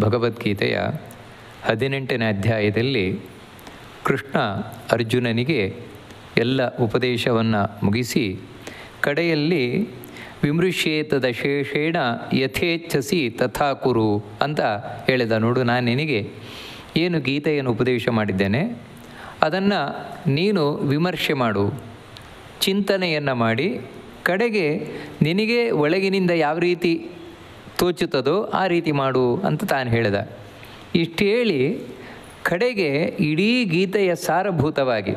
ಭಗವದ್ಗೀತೆಯ 18ನೇ ಅಧ್ಯಾಯದಲ್ಲಿ ಕೃಷ್ಣ ಅರ್ಜುನನಿಗೆ ಎಲ್ಲ ಉಪದೇಶವನ್ನು ಮುಗಿಸಿ ಕಡೆಯಲ್ಲಿ ವಿಮೃಶ್ಯೇತ ದಶೇಷೇಣ ಯಥೇಚ್ಛಸಿ ತಥಾ ಕುರು ಅಂತ ಹೇಳಿದ. ನೋಡು, ನಾನು ನಿನಗೆ ಏನು ಗೀತೆಯನ್ನು ಉಪದೇಶ ಮಾಡಿದ್ದೇನೆ ಅದನ್ನು ನೀನು ವಿಮರ್ಶೆ ಮಾಡು, ಚಿಂತನೆಯನ್ನು ಮಾಡಿ ಕಡೆಗೆ ನಿನಗೆ ಒಳಗಿನಿಂದ ಯಾವ ರೀತಿ ತೋಚುತ್ತದೋ ಆ ರೀತಿ ಮಾಡು ಅಂತ ತಾನು ಹೇಳಿದ. ಇಷ್ಟು ಹೇಳಿ ಕಡೆಗೆ ಇಡೀ ಗೀತೆಯ ಸಾರಭೂತವಾಗಿ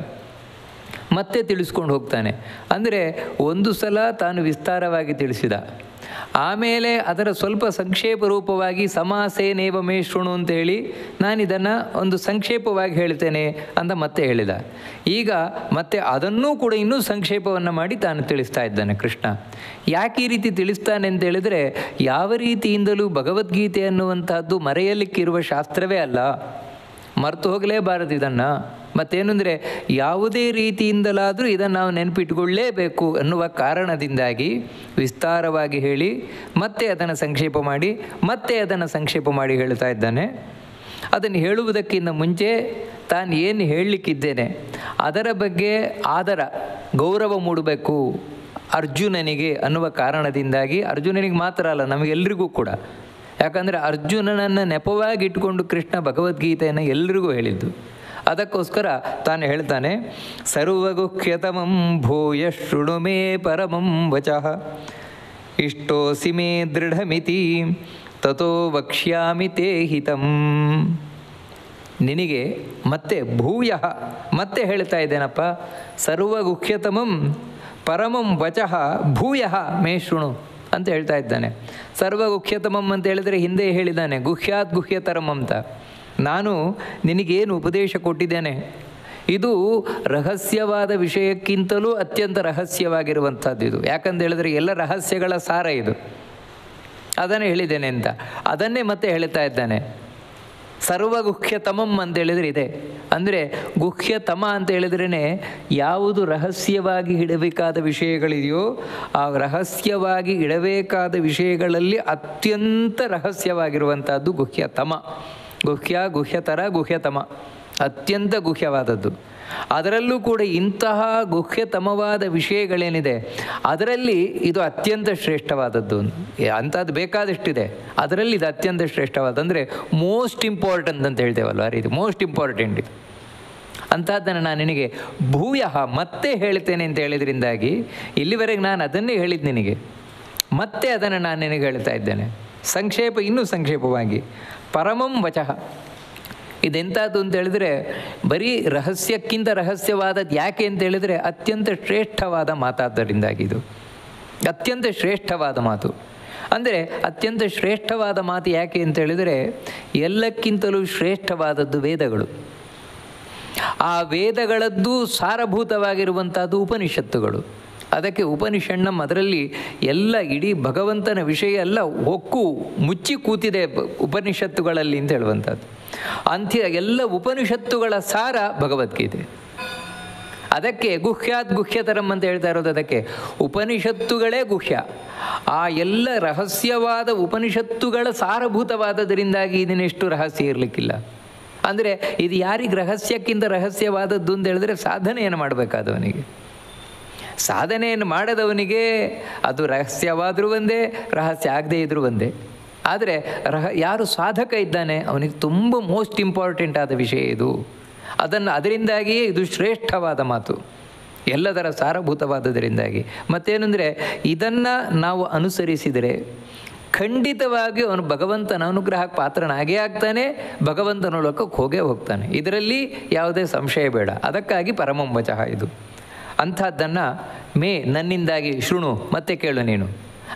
ಮತ್ತೆ ತಿಳಿಸ್ಕೊಂಡು ಹೋಗ್ತಾನೆ. ಅಂದರೆ ಒಂದು ಸಲ ತಾನು ವಿಸ್ತಾರವಾಗಿ ತಿಳಿಸಿದ, ಆಮೇಲೆ ಅದರ ಸ್ವಲ್ಪ ಸಂಕ್ಷೇಪ ರೂಪವಾಗಿ ಸಮಾಸೇನೇವ ಮೇ ಶೃಣು ಅಂತೇಳಿ ನಾನು ಇದನ್ನು ಒಂದು ಸಂಕ್ಷೇಪವಾಗಿ ಹೇಳ್ತೇನೆ ಅಂತ ಮತ್ತೆ ಹೇಳಿದ. ಈಗ ಮತ್ತೆ ಅದನ್ನೂ ಕೂಡ ಇನ್ನೂ ಸಂಕ್ಷೇಪವನ್ನು ಮಾಡಿ ತಾನು ತಿಳಿಸ್ತಾ ಇದ್ದಾನೆ ಕೃಷ್ಣ. ಯಾಕೆ ಈ ರೀತಿ ತಿಳಿಸ್ತಾನೆ ಅಂತ ಹೇಳಿದರೆ, ಯಾವ ರೀತಿಯಿಂದಲೂ ಭಗವದ್ಗೀತೆ ಅನ್ನುವಂಥದ್ದು ಮರೆಯಲಿಕ್ಕಿರುವ ಶಾಸ್ತ್ರವೇ ಅಲ್ಲ, ಮರೆತು ಹೋಗಲೇಬಾರದು ಇದನ್ನು. ಮತ್ತೇನು ಅಂದರೆ, ಯಾವುದೇ ರೀತಿಯಿಂದಲಾದರೂ ಇದನ್ನು ನಾವು ನೆನಪಿಟ್ಕೊಳ್ಳೇಬೇಕು ಅನ್ನುವ ಕಾರಣದಿಂದಾಗಿ ವಿಸ್ತಾರವಾಗಿ ಹೇಳಿ ಮತ್ತೆ ಅದನ್ನು ಸಂಕ್ಷೇಪ ಮಾಡಿ ಮತ್ತೆ ಅದನ್ನು ಸಂಕ್ಷೇಪ ಮಾಡಿ ಹೇಳ್ತಾ ಇದ್ದಾನೆ. ಅದನ್ನು ಹೇಳುವುದಕ್ಕಿಂತ ಮುಂಚೆ ತಾನು ಏನು ಹೇಳಲಿಕ್ಕಿದ್ದೇನೆ ಅದರ ಬಗ್ಗೆ ಆದರ ಗೌರವ ಮೂಡಬೇಕು ಅರ್ಜುನನಿಗೆ ಅನ್ನುವ ಕಾರಣದಿಂದಾಗಿ, ಅರ್ಜುನನಿಗೆ ಮಾತ್ರ ಅಲ್ಲ ನಮಗೆಲ್ಲರಿಗೂ ಕೂಡ. ಯಾಕಂದರೆ ಅರ್ಜುನನನ್ನು ನೆಪವಾಗಿ ಇಟ್ಕೊಂಡು ಕೃಷ್ಣ ಭಗವದ್ಗೀತೆಯನ್ನು ಎಲ್ರಿಗೂ ಹೇಳಿದ್ದು. ಅದಕ್ಕೋಸ್ಕರ ತಾನು ಹೇಳ್ತಾನೆ, ಸರ್ವಗುಹ್ಯತಮಂ ಭೂಯ ಶೃಣು ಮೇ ಪರಮಂ ವಚಃ ಇಷ್ಟೋಸಿ ಮೇ ದೃಢಮಿತಿ ತಥೋ ವಕ್ಷ್ಯಾಮಿ ತೇ ಹಿತಂ. ನಿನಗೆ ಮತ್ತೆ ಭೂಯ ಮತ್ತೆ ಹೇಳ್ತಾ ಇದ್ದೇನಪ್ಪ, ಸರ್ವಗುಹ್ಯತಮಂ ಪರಮಂ ವಚಃ ಭೂಯ ಮೇ ಶೃಣು ಅಂತ ಹೇಳ್ತಾ ಇದ್ದಾನೆ. ಸರ್ವಗುಹ್ಯತಮಂ ಅಂತ ಹೇಳಿದರೆ ಹಿಂದೆ ಹೇಳಿದ್ದಾನೆ ಗುಹ್ಯಾತ್ ಗುಹ್ಯತರಂ ಅಂತ. ನಾನು ನಿನಗೇನು ಉಪದೇಶ ಕೊಟ್ಟಿದ್ದೇನೆ ಇದು ರಹಸ್ಯವಾದ ವಿಷಯಕ್ಕಿಂತಲೂ ಅತ್ಯಂತ ರಹಸ್ಯವಾಗಿರುವಂಥದ್ದು ಇದು. ಯಾಕಂತ ಹೇಳಿದ್ರೆ ಎಲ್ಲ ರಹಸ್ಯಗಳ ಸಾರ ಇದು. ಅದನ್ನೇ ಹೇಳಿದ್ದೇನೆ ಅಂತ ಅದನ್ನೇ ಮತ್ತೆ ಹೇಳ್ತಾ ಇದ್ದಾನೆ. ಸರ್ವಗುಹ್ಯತಮಂ ಅಂತ ಹೇಳಿದರೆ ಇದೆ. ಅಂದರೆ ಗುಹ್ಯತಮ ಅಂತ ಹೇಳಿದ್ರೇ ಯಾವುದು ರಹಸ್ಯವಾಗಿ ಇಡಬೇಕಾದ ವಿಷಯಗಳಿದೆಯೋ ಆ ರಹಸ್ಯವಾಗಿ ಇಡಬೇಕಾದ ವಿಷಯಗಳಲ್ಲಿ ಅತ್ಯಂತ ರಹಸ್ಯವಾಗಿರುವಂಥದ್ದು ಗುಹ್ಯತಮ. ಗುಹ್ಯ, ಗುಹ್ಯತರ, ಗುಹ್ಯತಮ ಅತ್ಯಂತ ಗುಹ್ಯವಾದದ್ದು. ಅದರಲ್ಲೂ ಕೂಡ ಇಂತಹ ಗುಹ್ಯತಮವಾದ ವಿಷಯಗಳೇನಿದೆ ಅದರಲ್ಲಿ ಇದು ಅತ್ಯಂತ ಶ್ರೇಷ್ಠವಾದದ್ದು. ಅಂಥದ್ದು ಬೇಕಾದಷ್ಟಿದೆ, ಅದರಲ್ಲಿ ಇದು ಅತ್ಯಂತ ಶ್ರೇಷ್ಠವಾದ, ಅಂದರೆ ಮೋಸ್ಟ್ ಇಂಪಾರ್ಟೆಂಟ್ ಅಂತ ಹೇಳ್ತೇವಲ್ವ ಆ ರೀತಿ, ಮೋಸ್ಟ್ ಇಂಪಾರ್ಟೆಂಟ್ ಇದು. ಅಂಥದ್ದನ್ನು ನಾನು ನಿನಗೆ ಭೂಯ ಮತ್ತೆ ಹೇಳ್ತೇನೆ ಅಂತ ಹೇಳಿದ್ರಿಂದಾಗಿ ಇಲ್ಲಿವರೆಗೆ ನಾನು ಅದನ್ನೇ ಹೇಳಿದ್ದು ನಿನಗೆ, ಮತ್ತೆ ಅದನ್ನು ನಾನು ನಿನಗೆ ಹೇಳ್ತಾ ಇದ್ದೇನೆ ಸಂಕ್ಷೇಪ, ಇನ್ನೂ ಸಂಕ್ಷೇಪವಾಗಿ. ಪರಮಂ ವಚಃ ಇದೆಂಥದ್ದು ಅಂತ ಹೇಳಿದರೆ ಬರೀ ರಹಸ್ಯಕ್ಕಿಂತ ರಹಸ್ಯವಾದದ್ದು. ಯಾಕೆ ಅಂತ ಹೇಳಿದರೆ ಅತ್ಯಂತ ಶ್ರೇಷ್ಠವಾದ ಮಾತಾದ್ದರಿಂದಾಗಿ ಇದು ಅತ್ಯಂತ ಶ್ರೇಷ್ಠವಾದ ಮಾತು. ಅಂದರೆ ಅತ್ಯಂತ ಶ್ರೇಷ್ಠವಾದ ಮಾತು ಯಾಕೆ ಅಂತ ಹೇಳಿದರೆ ಎಲ್ಲಕ್ಕಿಂತಲೂ ಶ್ರೇಷ್ಠವಾದದ್ದು ವೇದಗಳು. ಆ ವೇದಗಳದ್ದು ಸಾರಭೂತವಾಗಿರುವಂಥದ್ದು ಉಪನಿಷತ್ತುಗಳು. ಅದಕ್ಕೆ ಉಪನಿಷಣ್ಣಂ, ಅದರಲ್ಲಿ ಎಲ್ಲ ಇಡೀ ಭಗವಂತನ ವಿಷಯ ಎಲ್ಲ ಹೊಕ್ಕು ಮುಚ್ಚಿ ಕೂತಿದೆ ಉಪನಿಷತ್ತುಗಳಲ್ಲಿ ಅಂತ ಹೇಳುವಂಥದ್ದು. ಅಂತ್ಯ ಎಲ್ಲ ಉಪನಿಷತ್ತುಗಳ ಸಾರ ಭಗವದ್ಗೀತೆ. ಅದಕ್ಕೆ ಗುಹ್ಯಾತ್ ಗುಹ್ಯತರಂ ಅಂತ ಹೇಳ್ತಾ ಇರೋದು. ಅದಕ್ಕೆ ಉಪನಿಷತ್ತುಗಳೇ ಗುಹ್ಯ. ಆ ಎಲ್ಲ ರಹಸ್ಯವಾದ ಉಪನಿಷತ್ತುಗಳ ಸಾರಭೂತವಾದದರಿಂದಾಗಿ ಇದನ್ನೆಷ್ಟು ರಹಸ್ಯ ಇರಲಿಕ್ಕಿಲ್ಲ. ಅಂದರೆ ಇದು ಯಾರಿಗೆ ರಹಸ್ಯಕ್ಕಿಂತ ರಹಸ್ಯವಾದದ್ದು ಅಂತ ಹೇಳಿದ್ರೆ ಸಾಧನೆಯನ್ನು ಮಾಡಬೇಕಾದವನಿಗೆ. ಸಾಧನೆಯನ್ನು ಮಾಡದವನಿಗೆ ಅದು ರಹಸ್ಯವಾದರೂ ಒಂದೇ, ರಹಸ್ಯ ಆಗದೇ ಇದ್ರೂ ಒಂದೇ. ಆದರೆ ಯಾರು ಸಾಧಕ ಇದ್ದಾನೆ ಅವನಿಗೆ ತುಂಬ ಮೋಸ್ಟ್ ಇಂಪಾರ್ಟೆಂಟ್ ಆದ ವಿಷಯ ಇದು. ಅದರಿಂದಾಗಿಯೇ ಇದು ಶ್ರೇಷ್ಠವಾದ ಮಾತು, ಎಲ್ಲದರ ಸಾರಭೂತವಾದದರಿಂದಾಗಿ. ಮತ್ತೇನೆಂದರೆ ಇದನ್ನು ನಾವು ಅನುಸರಿಸಿದರೆ ಖಂಡಿತವಾಗಿ ಅವನು ಭಗವಂತನ ಅನುಗ್ರಹಕ್ಕೆ ಪಾತ್ರನಾಗೇ ಆಗ್ತಾನೆ, ಭಗವಂತನ ಲೋಕಕ್ಕೆ ಹೋಗೇ ಹೋಗ್ತಾನೆ. ಇದರಲ್ಲಿ ಯಾವುದೇ ಸಂಶಯ ಬೇಡ. ಅದಕ್ಕಾಗಿ ಪರಮಂ ವಚಃ ಇದು. ಅಂಥದ್ದನ್ನು ಮೇ ನನ್ನಿಂದಾಗಿ ಶೃಣು ಮತ್ತೆ ಕೇಳು ನೀನು,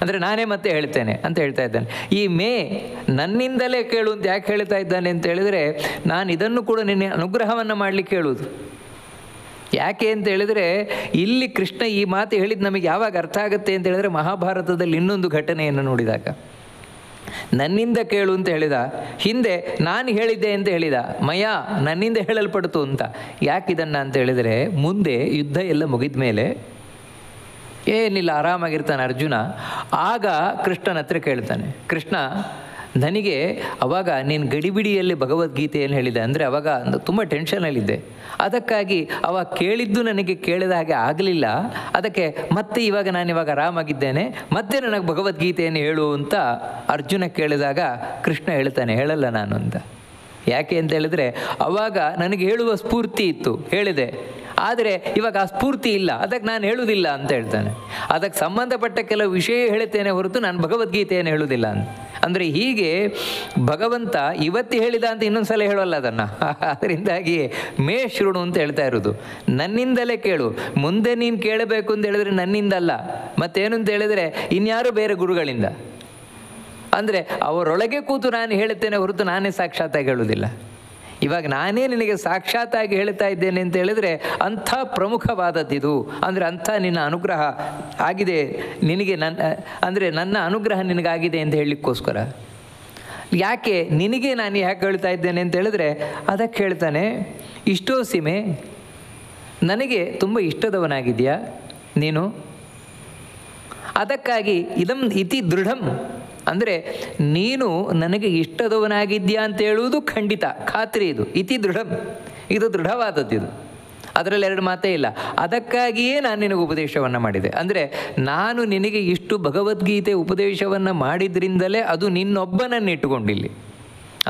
ಅಂದರೆ ನಾನೇ ಮತ್ತೆ ಹೇಳ್ತೇನೆ ಅಂತ ಹೇಳ್ತಾ ಇದ್ದಾನೆ. ಈ ಮೇ ನನ್ನಿಂದಲೇ ಕೇಳು ಅಂತ ಯಾಕೆ ಹೇಳ್ತಾ ಇದ್ದಾನೆ ಅಂತ ಹೇಳಿದರೆ, ನಾನು ಇದನ್ನು ಕೂಡ ನಿನ್ನೆ ಅನುಗ್ರಹವನ್ನು ಮಾಡಲಿಕ್ಕೆ ಹೇಳುವುದು. ಯಾಕೆ ಅಂತ ಹೇಳಿದರೆ ಇಲ್ಲಿ ಕೃಷ್ಣ ಈ ಮಾತು ಹೇಳಿದ್ದು ನಮಗೆ ಯಾವಾಗ ಅರ್ಥ ಆಗುತ್ತೆ ಅಂತ ಹೇಳಿದರೆ ಮಹಾಭಾರತದಲ್ಲಿ ಇನ್ನೊಂದು ಘಟನೆಯನ್ನು ನೋಡಿದಾಗ. ನನ್ನಿಂದ ಕೇಳು ಅಂತ ಹೇಳಿದ, ಹಿಂದೆ ನಾನು ಹೇಳಿದ್ದೆ ಅಂತ ಹೇಳಿದ, ಮಯ ನನ್ನಿಂದ ಹೇಳಲ್ಪಡ್ತು ಅಂತ. ಯಾಕಿದನ್ನು ಅಂತ ಹೇಳಿದರೆ ಮುಂದೆ ಯುದ್ಧ ಎಲ್ಲ ಮುಗಿದ ಮೇಲೆ ಏನಿಲ್ಲ ಆರಾಮಾಗಿರ್ತಾನೆ ಅರ್ಜುನ. ಆಗ ಕೃಷ್ಣನ ಹತ್ರ ಕೇಳ್ತಾನೆ, ಕೃಷ್ಣ ನನಗೆ ಅವಾಗ ನೀನು ಗಡಿಬಿಡಿಯಲ್ಲಿ ಭಗವದ್ಗೀತೆಯನ್ನು ಹೇಳಿದೆ ಅಂದರೆ ಅವಾಗ ತುಂಬ ಟೆನ್ಷನಲ್ಲಿದ್ದೆ. ಅದಕ್ಕಾಗಿ ಅವಾಗ ಕೇಳಿದ್ದು ನನಗೆ ಕೇಳಿದ ಹಾಗೆ ಆಗಲಿಲ್ಲ. ಅದಕ್ಕೆ ಮತ್ತೆ ನಾನಿವಾಗ ಆರಾಮಾಗಿದ್ದೇನೆ, ಮತ್ತೆ ನನಗೆ ಭಗವದ್ಗೀತೆಯನ್ನು ಹೇಳು ಅಂತ ಅರ್ಜುನ ಕೇಳಿದಾಗ ಕೃಷ್ಣ ಹೇಳ್ತಾನೆ, ಹೇಳಲ್ಲ ನಾನು ಅಂತ. ಯಾಕೆ ಅಂತ ಹೇಳಿದ್ರೆ ಅವಾಗ ನನಗೆ ಹೇಳುವ ಸ್ಫೂರ್ತಿ ಇತ್ತು, ಹೇಳಿದೆ. ಆದರೆ ಇವಾಗ ಆ ಸ್ಫೂರ್ತಿ ಇಲ್ಲ, ಅದಕ್ಕೆ ನಾನು ಹೇಳುವುದಿಲ್ಲ ಅಂತ ಹೇಳ್ತಾನೆ. ಅದಕ್ಕೆ ಸಂಬಂಧಪಟ್ಟ ಕೆಲವು ವಿಷಯ ಹೇಳ್ತೇನೆ ಹೊರತು ನಾನು ಭಗವದ್ಗೀತೆಯನ್ನು ಹೇಳುವುದಿಲ್ಲ ಅಂತ. ಅಂದರೆ ಹೀಗೆ ಭಗವಂತ ಇವತ್ತು ಹೇಳಿದ ಅಂತ ಇನ್ನೊಂದು ಸಲ ಹೇಳೋಲ್ಲ ಅದನ್ನು. ಅದರಿಂದಾಗಿ ಮೇ ಶೃಣು ಅಂತ ಹೇಳ್ತಾ ಇರೋದು, ನನ್ನಿಂದಲೇ ಕೇಳು. ಮುಂದೆ ನೀನು ಕೇಳಬೇಕು ಅಂತ ಹೇಳಿದ್ರೆ ನನ್ನಿಂದಲ್ಲ, ಮತ್ತೇನು ಅಂತ ಹೇಳಿದರೆ ಇನ್ಯಾರು ಬೇರೆ ಗುರುಗಳಿಂದ. ಅಂದರೆ ಅವರೊಳಗೆ ಕೂತು ನಾನು ಹೇಳುತ್ತೇನೆ ಹೊರತು ನಾನೇ ಸಾಕ್ಷಾತ್ತಾಗಿ ಹೇಳುವುದಿಲ್ಲ. ಇವಾಗ ನಾನೇ ನಿನಗೆ ಸಾಕ್ಷಾತ್ತಾಗಿ ಹೇಳ್ತಾ ಇದ್ದೇನೆ ಅಂತ ಹೇಳಿದರೆ ಅಂಥ ಪ್ರಮುಖವಾದದ್ದಿದು. ಅಂದರೆ ಅಂಥ ನಿನ್ನ ಅನುಗ್ರಹ ಆಗಿದೆ ನಿನಗೆ, ನನ್ನ ಅನುಗ್ರಹ ನಿನಗಾಗಿದೆ ಅಂತ ಹೇಳಲಿಕ್ಕೋಸ್ಕರ. ಯಾಕೆ ನಿನಗೆ ನಾನು ಯಾಕೆ ಹೇಳ್ತಾ ಇದ್ದೇನೆ ಅಂತ ಹೇಳಿದ್ರೆ ಅದಕ್ಕೆ ಹೇಳ್ತಾನೆ, ಇಷ್ಟೋ ಸೀಮೆ ನನಗೆ ತುಂಬ ಇಷ್ಟದವನಾಗಿದೆಯಾ ನೀನು, ಅದಕ್ಕಾಗಿ ಇತಿ ದೃಢಂ. ಅಂದರೆ ನೀನು ನನಗೆ ಇಷ್ಟದವನಾಗಿದ್ಯಾ ಅಂತ ಹೇಳುವುದು ಖಂಡಿತ, ಖಾತ್ರಿ. ಇದು ಇತಿ ದೃಢಂ, ಇದು ದೃಢವಾದದ್ದಿದು, ಅದರಲ್ಲಿ ಎರಡು ಮಾತೇ ಇಲ್ಲ. ಅದಕ್ಕಾಗಿಯೇ ನಾನು ನಿನಗೆ ಉಪದೇಶವನ್ನು ಮಾಡಿದೆ. ಅಂದರೆ ನಾನು ನಿನಗೆ ಇಷ್ಟು ಭಗವದ್ಗೀತೆ ಉಪದೇಶವನ್ನು ಮಾಡಿದ್ರಿಂದಲೇ ಅದು ನಿನ್ನೊಬ್ಬನನ್ನು ಇಟ್ಟುಕೊಂಡಿಲ್ಲಿ.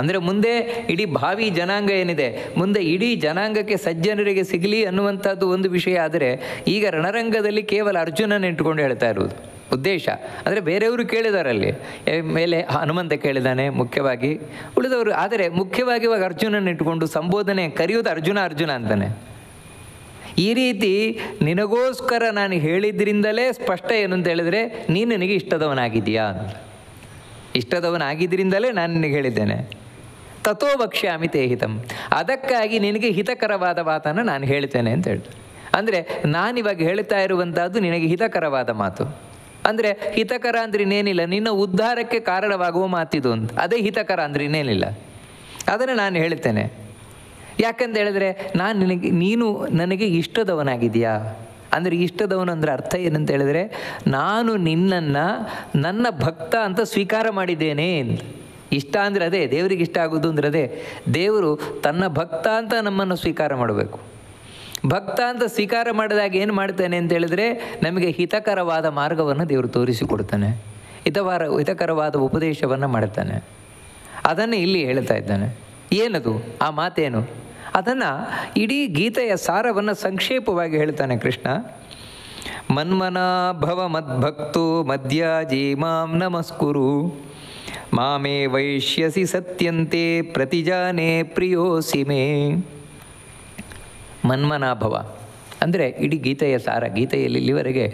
ಅಂದರೆ ಮುಂದೆ ಇಡೀ ಭಾವಿ ಜನಾಂಗ ಏನಿದೆ, ಮುಂದೆ ಇಡೀ ಜನಾಂಗಕ್ಕೆ ಸಜ್ಜನರಿಗೆ ಸಿಗಲಿ ಅನ್ನುವಂಥದ್ದು ಒಂದು ವಿಷಯ. ಆದರೆ ಈಗ ರಣರಂಗದಲ್ಲಿ ಕೇವಲ ಅರ್ಜುನನ ಇಟ್ಟುಕೊಂಡು ಹೇಳ್ತಾ ಇರುವುದು ಉದ್ದೇಶ. ಅಂದರೆ ಬೇರೆಯವರು ಕೇಳಿದಾರಲ್ಲಿ, ಮೇಲೆ ಹನುಮಂತ ಕೇಳಿದ್ದಾನೆ ಮುಖ್ಯವಾಗಿ, ಉಳಿದವರು. ಆದರೆ ಮುಖ್ಯವಾಗಿ ಇವಾಗ ಅರ್ಜುನನ ಇಟ್ಟುಕೊಂಡು ಸಂಬೋಧನೆ ಕರೆಯುವುದು ಅರ್ಜುನ ಅಂತಾನೆ. ಈ ರೀತಿ ನಿನಗೋಸ್ಕರ ನಾನು ಹೇಳಿದ್ರಿಂದಲೇ ಸ್ಪಷ್ಟ ಏನು ಅಂತ ಹೇಳಿದರೆ ನೀನು ನನಗೆ ಇಷ್ಟದವನಾಗಿದೆಯಾ ಅಂತ. ಇಷ್ಟದವನಾಗಿದ್ದರಿಂದಲೇ ನಾನು ನಿನಗೆ ಹೇಳಿದ್ದೇನೆ. ತಥೋ ವಕ್ಷ್ಯಾಮಿ ತೇ ಹಿತಂ, ಅದಕ್ಕಾಗಿ ನಿನಗೆ ಹಿತಕರವಾದ ಮಾತನ್ನು ನಾನು ಹೇಳ್ತೇನೆ ಅಂತ ಹೇಳ್ತೇನೆ. ಅಂದರೆ ನಾನಿವಾಗ ಹೇಳ್ತಾ ಇರುವಂಥದ್ದು ನಿನಗೆ ಹಿತಕರವಾದ ಮಾತು. ಅಂದರೆ ಹಿತಕರ ಅಂದ್ರೆ ಇನ್ನೇನಿಲ್ಲ, ನಿನ್ನ ಉದ್ಧಾರಕ್ಕೆ ಕಾರಣವಾಗುವ ಮಾತಿದು ಅಂತ. ಅದೇ ಹಿತಕರ ಅಂದ್ರೆ ಇನ್ನೇನಿಲ್ಲ, ಅದನ್ನು ನಾನು ಹೇಳ್ತೇನೆ. ಯಾಕಂತ ಹೇಳಿದ್ರೆ ನೀನು ನನಗೆ ಇಷ್ಟದವನಾಗಿದೆಯಾ. ಅಂದರೆ ಇಷ್ಟದವನು ಅಂದರೆ ಅರ್ಥ ಏನಂತ ಹೇಳಿದ್ರೆ ನಾನು ನಿನ್ನನ್ನು ನನ್ನ ಭಕ್ತ ಅಂತ ಸ್ವೀಕಾರ ಮಾಡಿದ್ದೇನೆ ಅಂತ. ಇಷ್ಟ ಅಂದರೆ ಅದೇ, ದೇವರಿಗೆ ಇಷ್ಟ ಆಗೋದು ಅಂದರೆ ಅದೇ. ದೇವರು ತನ್ನ ಭಕ್ತ ಅಂತ ನಮ್ಮನ್ನು ಸ್ವೀಕಾರ ಮಾಡಬೇಕು. ಭಕ್ತ ಅಂತ ಸ್ವೀಕಾರ ಮಾಡಿದಾಗ ಏನು ಮಾಡ್ತಾನೆ ಅಂತ ಹೇಳಿದ್ರೆ ನಮಗೆ ಹಿತಕರವಾದ ಮಾರ್ಗವನ್ನು ದೇವರು ತೋರಿಸಿಕೊಡ್ತಾನೆ, ಹಿತಕರವಾದ ಉಪದೇಶವನ್ನು ಮಾಡ್ತಾನೆ. ಅದನ್ನು ಇಲ್ಲಿ ಹೇಳ್ತಾ ಇದ್ದಾನೆ. ಏನದು ಆ ಮಾತೇನು, ಅದನ್ನು ಇಡೀ ಗೀತೆಯ ಸಾರವನ್ನು ಸಂಕ್ಷೇಪವಾಗಿ ಹೇಳ್ತಾನೆ ಕೃಷ್ಣ. ಮನ್ಮನಾ ಭವ ಮದ್ಭಕ್ತೋ ಮದ್ಯಾಜಿ ಮಾಂ ನಮಸ್ಕುರು ಮಾಮೇ ವೈಶ್ಯಸಿ ಸತ್ಯಂತೆ ಪ್ರತಿಜಾನೇ ಪ್ರಿಯೋಸಿ ಮೇ. ಮನ್ಮನಾಭವ ಅಂದರೆ ಇಡೀ ಗೀತೆಯ ಸಾರ. ಗೀತೆಯಲ್ಲಿ ಇಲ್ಲಿವರೆಗೆ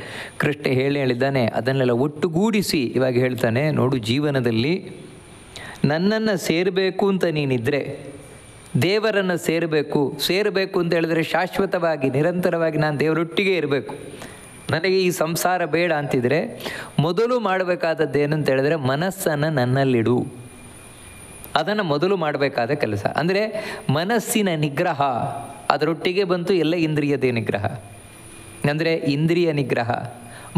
ಕೃಷ್ಣ ಹೇಳಿದ್ದಾನೆ, ಅದನ್ನೆಲ್ಲ ಒಟ್ಟುಗೂಡಿಸಿ ಇವಾಗ ಹೇಳ್ತಾನೆ. ನೋಡು, ಜೀವನದಲ್ಲಿ ನನ್ನನ್ನು ಸೇರಬೇಕು ಅಂತ ನೀನಿದ್ರೆ, ದೇವರನ್ನು ಸೇರಬೇಕು ಅಂತ ಹೇಳಿದ್ರೆ ಶಾಶ್ವತವಾಗಿ ನಿರಂತರವಾಗಿ ನಾನು ದೇವರೊಟ್ಟಿಗೆ ಇರಬೇಕು, ನನಗೆ ಈ ಸಂಸಾರ ಬೇಡ ಅಂತಿದ್ರೆ ಮೊದಲು ಮಾಡಬೇಕಾದದ್ದು ಏನಂತ ಹೇಳಿದ್ರೆ ಮನಸ್ಸನ್ನು ನನ್ನಲ್ಲಿಡು. ಅದನ್ನು ಮೊದಲು ಮಾಡಬೇಕಾದ ಕೆಲಸ. ಅಂದರೆ ಮನಸ್ಸಿನ ನಿಗ್ರಹ, ಅದರೊಟ್ಟಿಗೆ ಬಂತು ಎಲ್ಲ ಇಂದ್ರಿಯದ ನಿಗ್ರಹ. ಅಂದರೆ ಇಂದ್ರಿಯ ನಿಗ್ರಹ,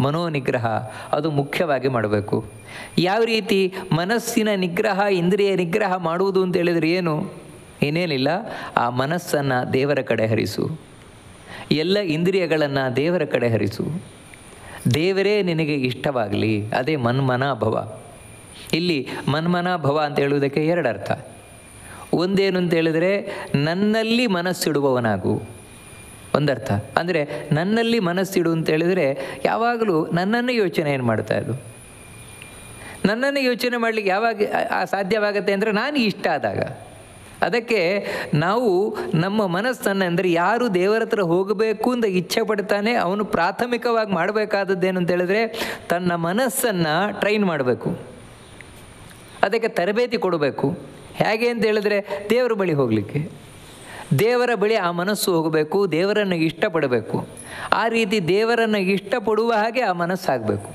ಮನೋನಿಗ್ರಹ ಅದು ಮುಖ್ಯವಾಗಿ ಮಾಡಬೇಕು. ಯಾವ ರೀತಿ ಮನಸ್ಸಿನ ನಿಗ್ರಹ, ಇಂದ್ರಿಯ ನಿಗ್ರಹ ಮಾಡುವುದು ಅಂತ ಹೇಳಿದರೆ ಏನೇನಿಲ್ಲ, ಆ ಮನಸ್ಸನ್ನು ದೇವರ ಕಡೆ ಹರಿಸು, ಎಲ್ಲ ಇಂದ್ರಿಯಗಳನ್ನು ದೇವರ ಕಡೆ ಹರಿಸು, ದೇವರೇ ನಿನಗೆ ಇಷ್ಟವಾಗಲಿ. ಅದೇ ಮನ್ಮನಾಭವ. ಇಲ್ಲಿ ಮನ್ಮನಾಭವ ಅಂತ ಹೇಳುವುದಕ್ಕೆ ಎರಡು ಅರ್ಥ. ಒಂದೇನು ಅಂತ ಹೇಳಿದರೆ ನನ್ನಲ್ಲಿ ಮನಸ್ಸಿಡುವವನಾಗು, ಒಂದರ್ಥ. ಅಂದರೆ ನನ್ನಲ್ಲಿ ಮನಸ್ಸಿಡು ಅಂತ ಹೇಳಿದರೆ ಯಾವಾಗಲೂ ನನ್ನನ್ನು ಯೋಚನೆ ಏನು ಮಾಡ್ತಾ ಇರು. ನನ್ನನ್ನು ಯೋಚನೆ ಮಾಡಲಿಕ್ಕೆ ಯಾವಾಗ ಸಾಧ್ಯವಾಗುತ್ತೆ ಅಂದರೆ ನಾನು ಇಷ್ಟ ಆದಾಗ. ಅದಕ್ಕೆ ನಾವು ನಮ್ಮ ಮನಸ್ಸನ್ನು, ಅಂದರೆ ಯಾರು ದೇವರ ಹತ್ರ ಹೋಗಬೇಕು ಅಂತ ಇಚ್ಛೆ ಪಡ್ತಾನೆ ಅವನು ಪ್ರಾಥಮಿಕವಾಗಿ ಮಾಡಬೇಕಾದದ್ದೇನು ಅಂತ ಹೇಳಿದ್ರೆ ತನ್ನ ಮನಸ್ಸನ್ನು ಟ್ರೈನ್ ಮಾಡಬೇಕು, ಅದಕ್ಕೆ ತರಬೇತಿ ಕೊಡಬೇಕು. ಹೇಗೆ ಅಂತ ಹೇಳಿದ್ರೆ ದೇವರ ಬಳಿ ಹೋಗಲಿಕ್ಕೆ, ದೇವರ ಬಳಿ ಆ ಮನಸ್ಸು ಹೋಗಬೇಕು, ದೇವರನ್ನು ಇಷ್ಟಪಡಬೇಕು. ಆ ರೀತಿ ದೇವರನ್ನು ಇಷ್ಟಪಡುವ ಹಾಗೆ ಆ ಮನಸ್ಸಾಗಬೇಕು.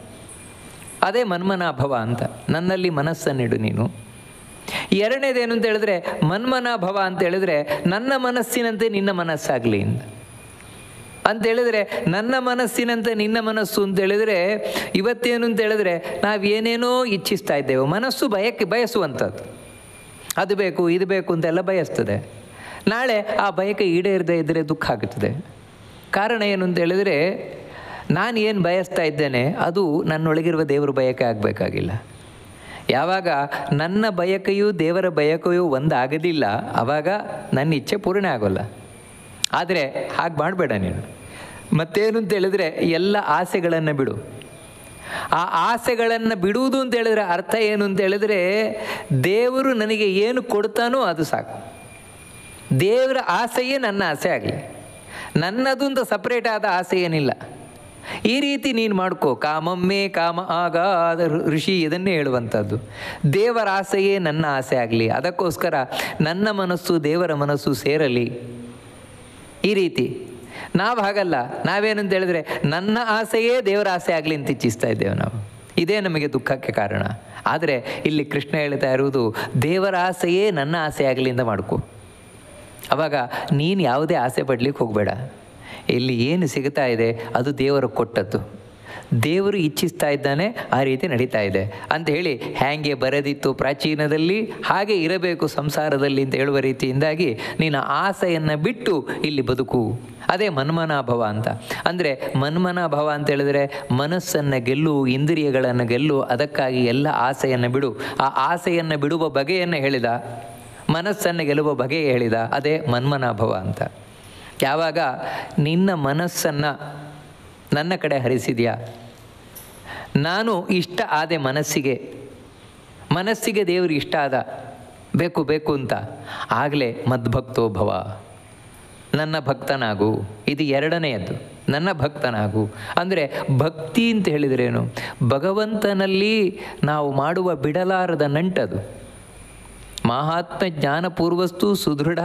ಅದೇ ಮನ್ಮನಾಭವ ಅಂತ. ನನ್ನಲ್ಲಿ ಮನಸ್ಸನ್ನಿಡು ನೀನು. ಎರಡನೇದೇನು ಅಂತ ಹೇಳಿದ್ರೆ ಮನ್ಮನಾಭವ ಅಂತ ಹೇಳಿದ್ರೆ ನನ್ನ ಮನಸ್ಸಿನಂತೆ ನಿನ್ನ ಮನಸ್ಸಾಗಲಿ ಅಂತ. ಅಂತೇಳಿದರೆ ನನ್ನ ಮನಸ್ಸಿನಂತೆ ನಿನ್ನ ಮನಸ್ಸು ಅಂತೇಳಿದರೆ ಇವತ್ತೇನು ಅಂತೇಳಿದರೆ ನಾವೇನೇನೋ ಇಚ್ಛಿಸ್ತಾ ಇದ್ದೇವೆ. ಮನಸ್ಸು ಬಯಸುವಂಥದ್ದು, ಅದು ಬೇಕು ಇದು ಬೇಕು ಅಂತೆಲ್ಲ ಬಯಸ್ತದೆ. ನಾಳೆ ಆ ಬಯಕೆ ಈಡೇರದೇ ಇದ್ದರೆ ದುಃಖ ಆಗುತ್ತದೆ. ಕಾರಣ ಏನು ಅಂತೇಳಿದರೆ ನಾನು ಏನು ಬಯಸ್ತಾ ಇದ್ದೇನೆ ಅದು ನನ್ನೊಳಗಿರುವ ದೇವರ ಬಯಕೆ ಆಗಬೇಕಾಗಿಲ್ಲ. ಯಾವಾಗ ನನ್ನ ಬಯಕೆಯೂ ದೇವರ ಬಯಕೆಯೂ ಒಂದಾಗೋದಿಲ್ಲ ಆವಾಗ ನನ್ನ ಇಚ್ಛೆ ಪೂರ್ಣ ಆಗೋಲ್ಲ. ಆದರೆ ಹಾಗೆ ಮಾಡಬೇಡ ನೀನು. ಮತ್ತೇನು ಅಂತೇಳಿದರೆ ಎಲ್ಲ ಆಸೆಗಳನ್ನು ಬಿಡು. ಆ ಆಸೆಗಳನ್ನು ಬಿಡುವುದು ಅಂತೇಳಿದ್ರೆ ಅರ್ಥ ಏನು ಅಂತೇಳಿದರೆ ದೇವರು ನನಗೆ ಏನು ಕೊಡ್ತಾನೋ ಅದು ಸಾಕು. ದೇವರ ಆಸೆಯೇ ನನ್ನ ಆಸೆ ಆಗಲಿ, ನನ್ನದು ಅಂತ ಸಪ್ರೇಟ್ ಆದ ಆಸೆ ಏನಿಲ್ಲ. ಈ ರೀತಿ ನೀನು ಮಾಡ್ಕೋ. ಕಾಮಮ್ಮೆ ಕಾಮ ಆಗಾದ ಋಷಿ ಇದನ್ನೇ ಹೇಳುವಂಥದ್ದು. ದೇವರ ಆಸೆಯೇ ನನ್ನ ಆಸೆ ಆಗಲಿ, ಅದಕ್ಕೋಸ್ಕರ ನನ್ನ ಮನಸ್ಸು ದೇವರ ಮನಸ್ಸು ಸೇರಲಿ. ಈ ರೀತಿ ನಾವು ಹಾಗಲ್ಲ. ನಾವೇನಂತ ಹೇಳಿದ್ರೆ ನನ್ನ ಆಸೆಯೇ ದೇವರ ಆಸೆ ಆಗಲಿ ಅಂತ ಇಚ್ಛಿಸ್ತಾ ಇದ್ದೇವೆ ನಾವು. ಇದೇ ನಮಗೆ ದುಃಖಕ್ಕೆ ಕಾರಣ. ಆದರೆ ಇಲ್ಲಿ ಕೃಷ್ಣ ಹೇಳ್ತಾ ಇರುವುದು ದೇವರ ಆಸೆಯೇ ನನ್ನ ಆಸೆ ಆಗಲಿ ಅಂತ ಮಾಡ್ಕೋ. ಆವಾಗ ನೀನು ಯಾವುದೇ ಆಸೆ ಪಡಲಿಕ್ಕೆ ಹೋಗಬೇಡ. ಇಲ್ಲಿ ಏನು ಸಿಗ್ತಾ ಇದೆ ಅದು ದೇವರು ಕೊಟ್ಟದ್ದು, ದೇವರು ಇಚ್ಛಿಸ್ತಾ ಇದ್ದಾನೆ, ಆ ರೀತಿ ನಡೀತಾ ಇದೆ ಅಂತ ಹೇಳಿ ಹ್ಯಾಂಗೆ ಬರೆದಿತ್ತು ಪ್ರಾಚೀನದಲ್ಲಿ ಹಾಗೆ ಇರಬೇಕು ಸಂಸಾರದಲ್ಲಿ ಅಂತ ಹೇಳುವ ರೀತಿಯಿಂದಾಗಿ ನೀನು ಆಸೆಯನ್ನು ಬಿಟ್ಟು ಇಲ್ಲಿ ಬದುಕು. ಅದೇ ಮನ್ಮನಾಭವ ಅಂತ. ಅಂದರೆ ಮನ್ಮನಾಭವ ಅಂತ ಹೇಳಿದ್ರೆ ಮನಸ್ಸನ್ನು ಗೆಲ್ಲು, ಇಂದ್ರಿಯಗಳನ್ನು ಗೆಲ್ಲು, ಅದಕ್ಕಾಗಿ ಎಲ್ಲ ಆಸೆಯನ್ನು ಬಿಡು. ಆ ಆಸೆಯನ್ನು ಬಿಡುವ ಬಗೆಯನ್ನು ಹೇಳಿದ, ಮನಸ್ಸನ್ನು ಗೆಲ್ಲುವ ಬಗೆ ಹೇಳಿದ, ಅದೇ ಮನ್ಮನಾಭವ ಅಂತ. ಯಾವಾಗ ನಿನ್ನ ಮನಸ್ಸನ್ನು ನನ್ನ ಕಡೆ ಹರಿಸಿದ್ಯಾ, ನಾನು ಇಷ್ಟ ಆದೆ ಮನಸ್ಸಿಗೆ ದೇವರು ಇಷ್ಟ ಆದ, ಬೇಕು ಬೇಕು ಅಂತ, ಆಗಲೇ ಮದ್ಭಕ್ತೋ ಭವ, ನನ್ನ ಭಕ್ತನಾಗು. ಇದು ಎರಡನೆಯದ್ದು, ನನ್ನ ಭಕ್ತನಾಗು. ಅಂದರೆ ಭಕ್ತಿ ಅಂತ ಹೇಳಿದ್ರೇನು? ಭಗವಂತನಲ್ಲಿ ನಾವು ಮಾಡುವ ಬಿಡಲಾರದ ನಂಟದು. ಮಹಾತ್ಮ ಜ್ಞಾನಪೂರ್ವಸ್ತು ಸುದೃಢ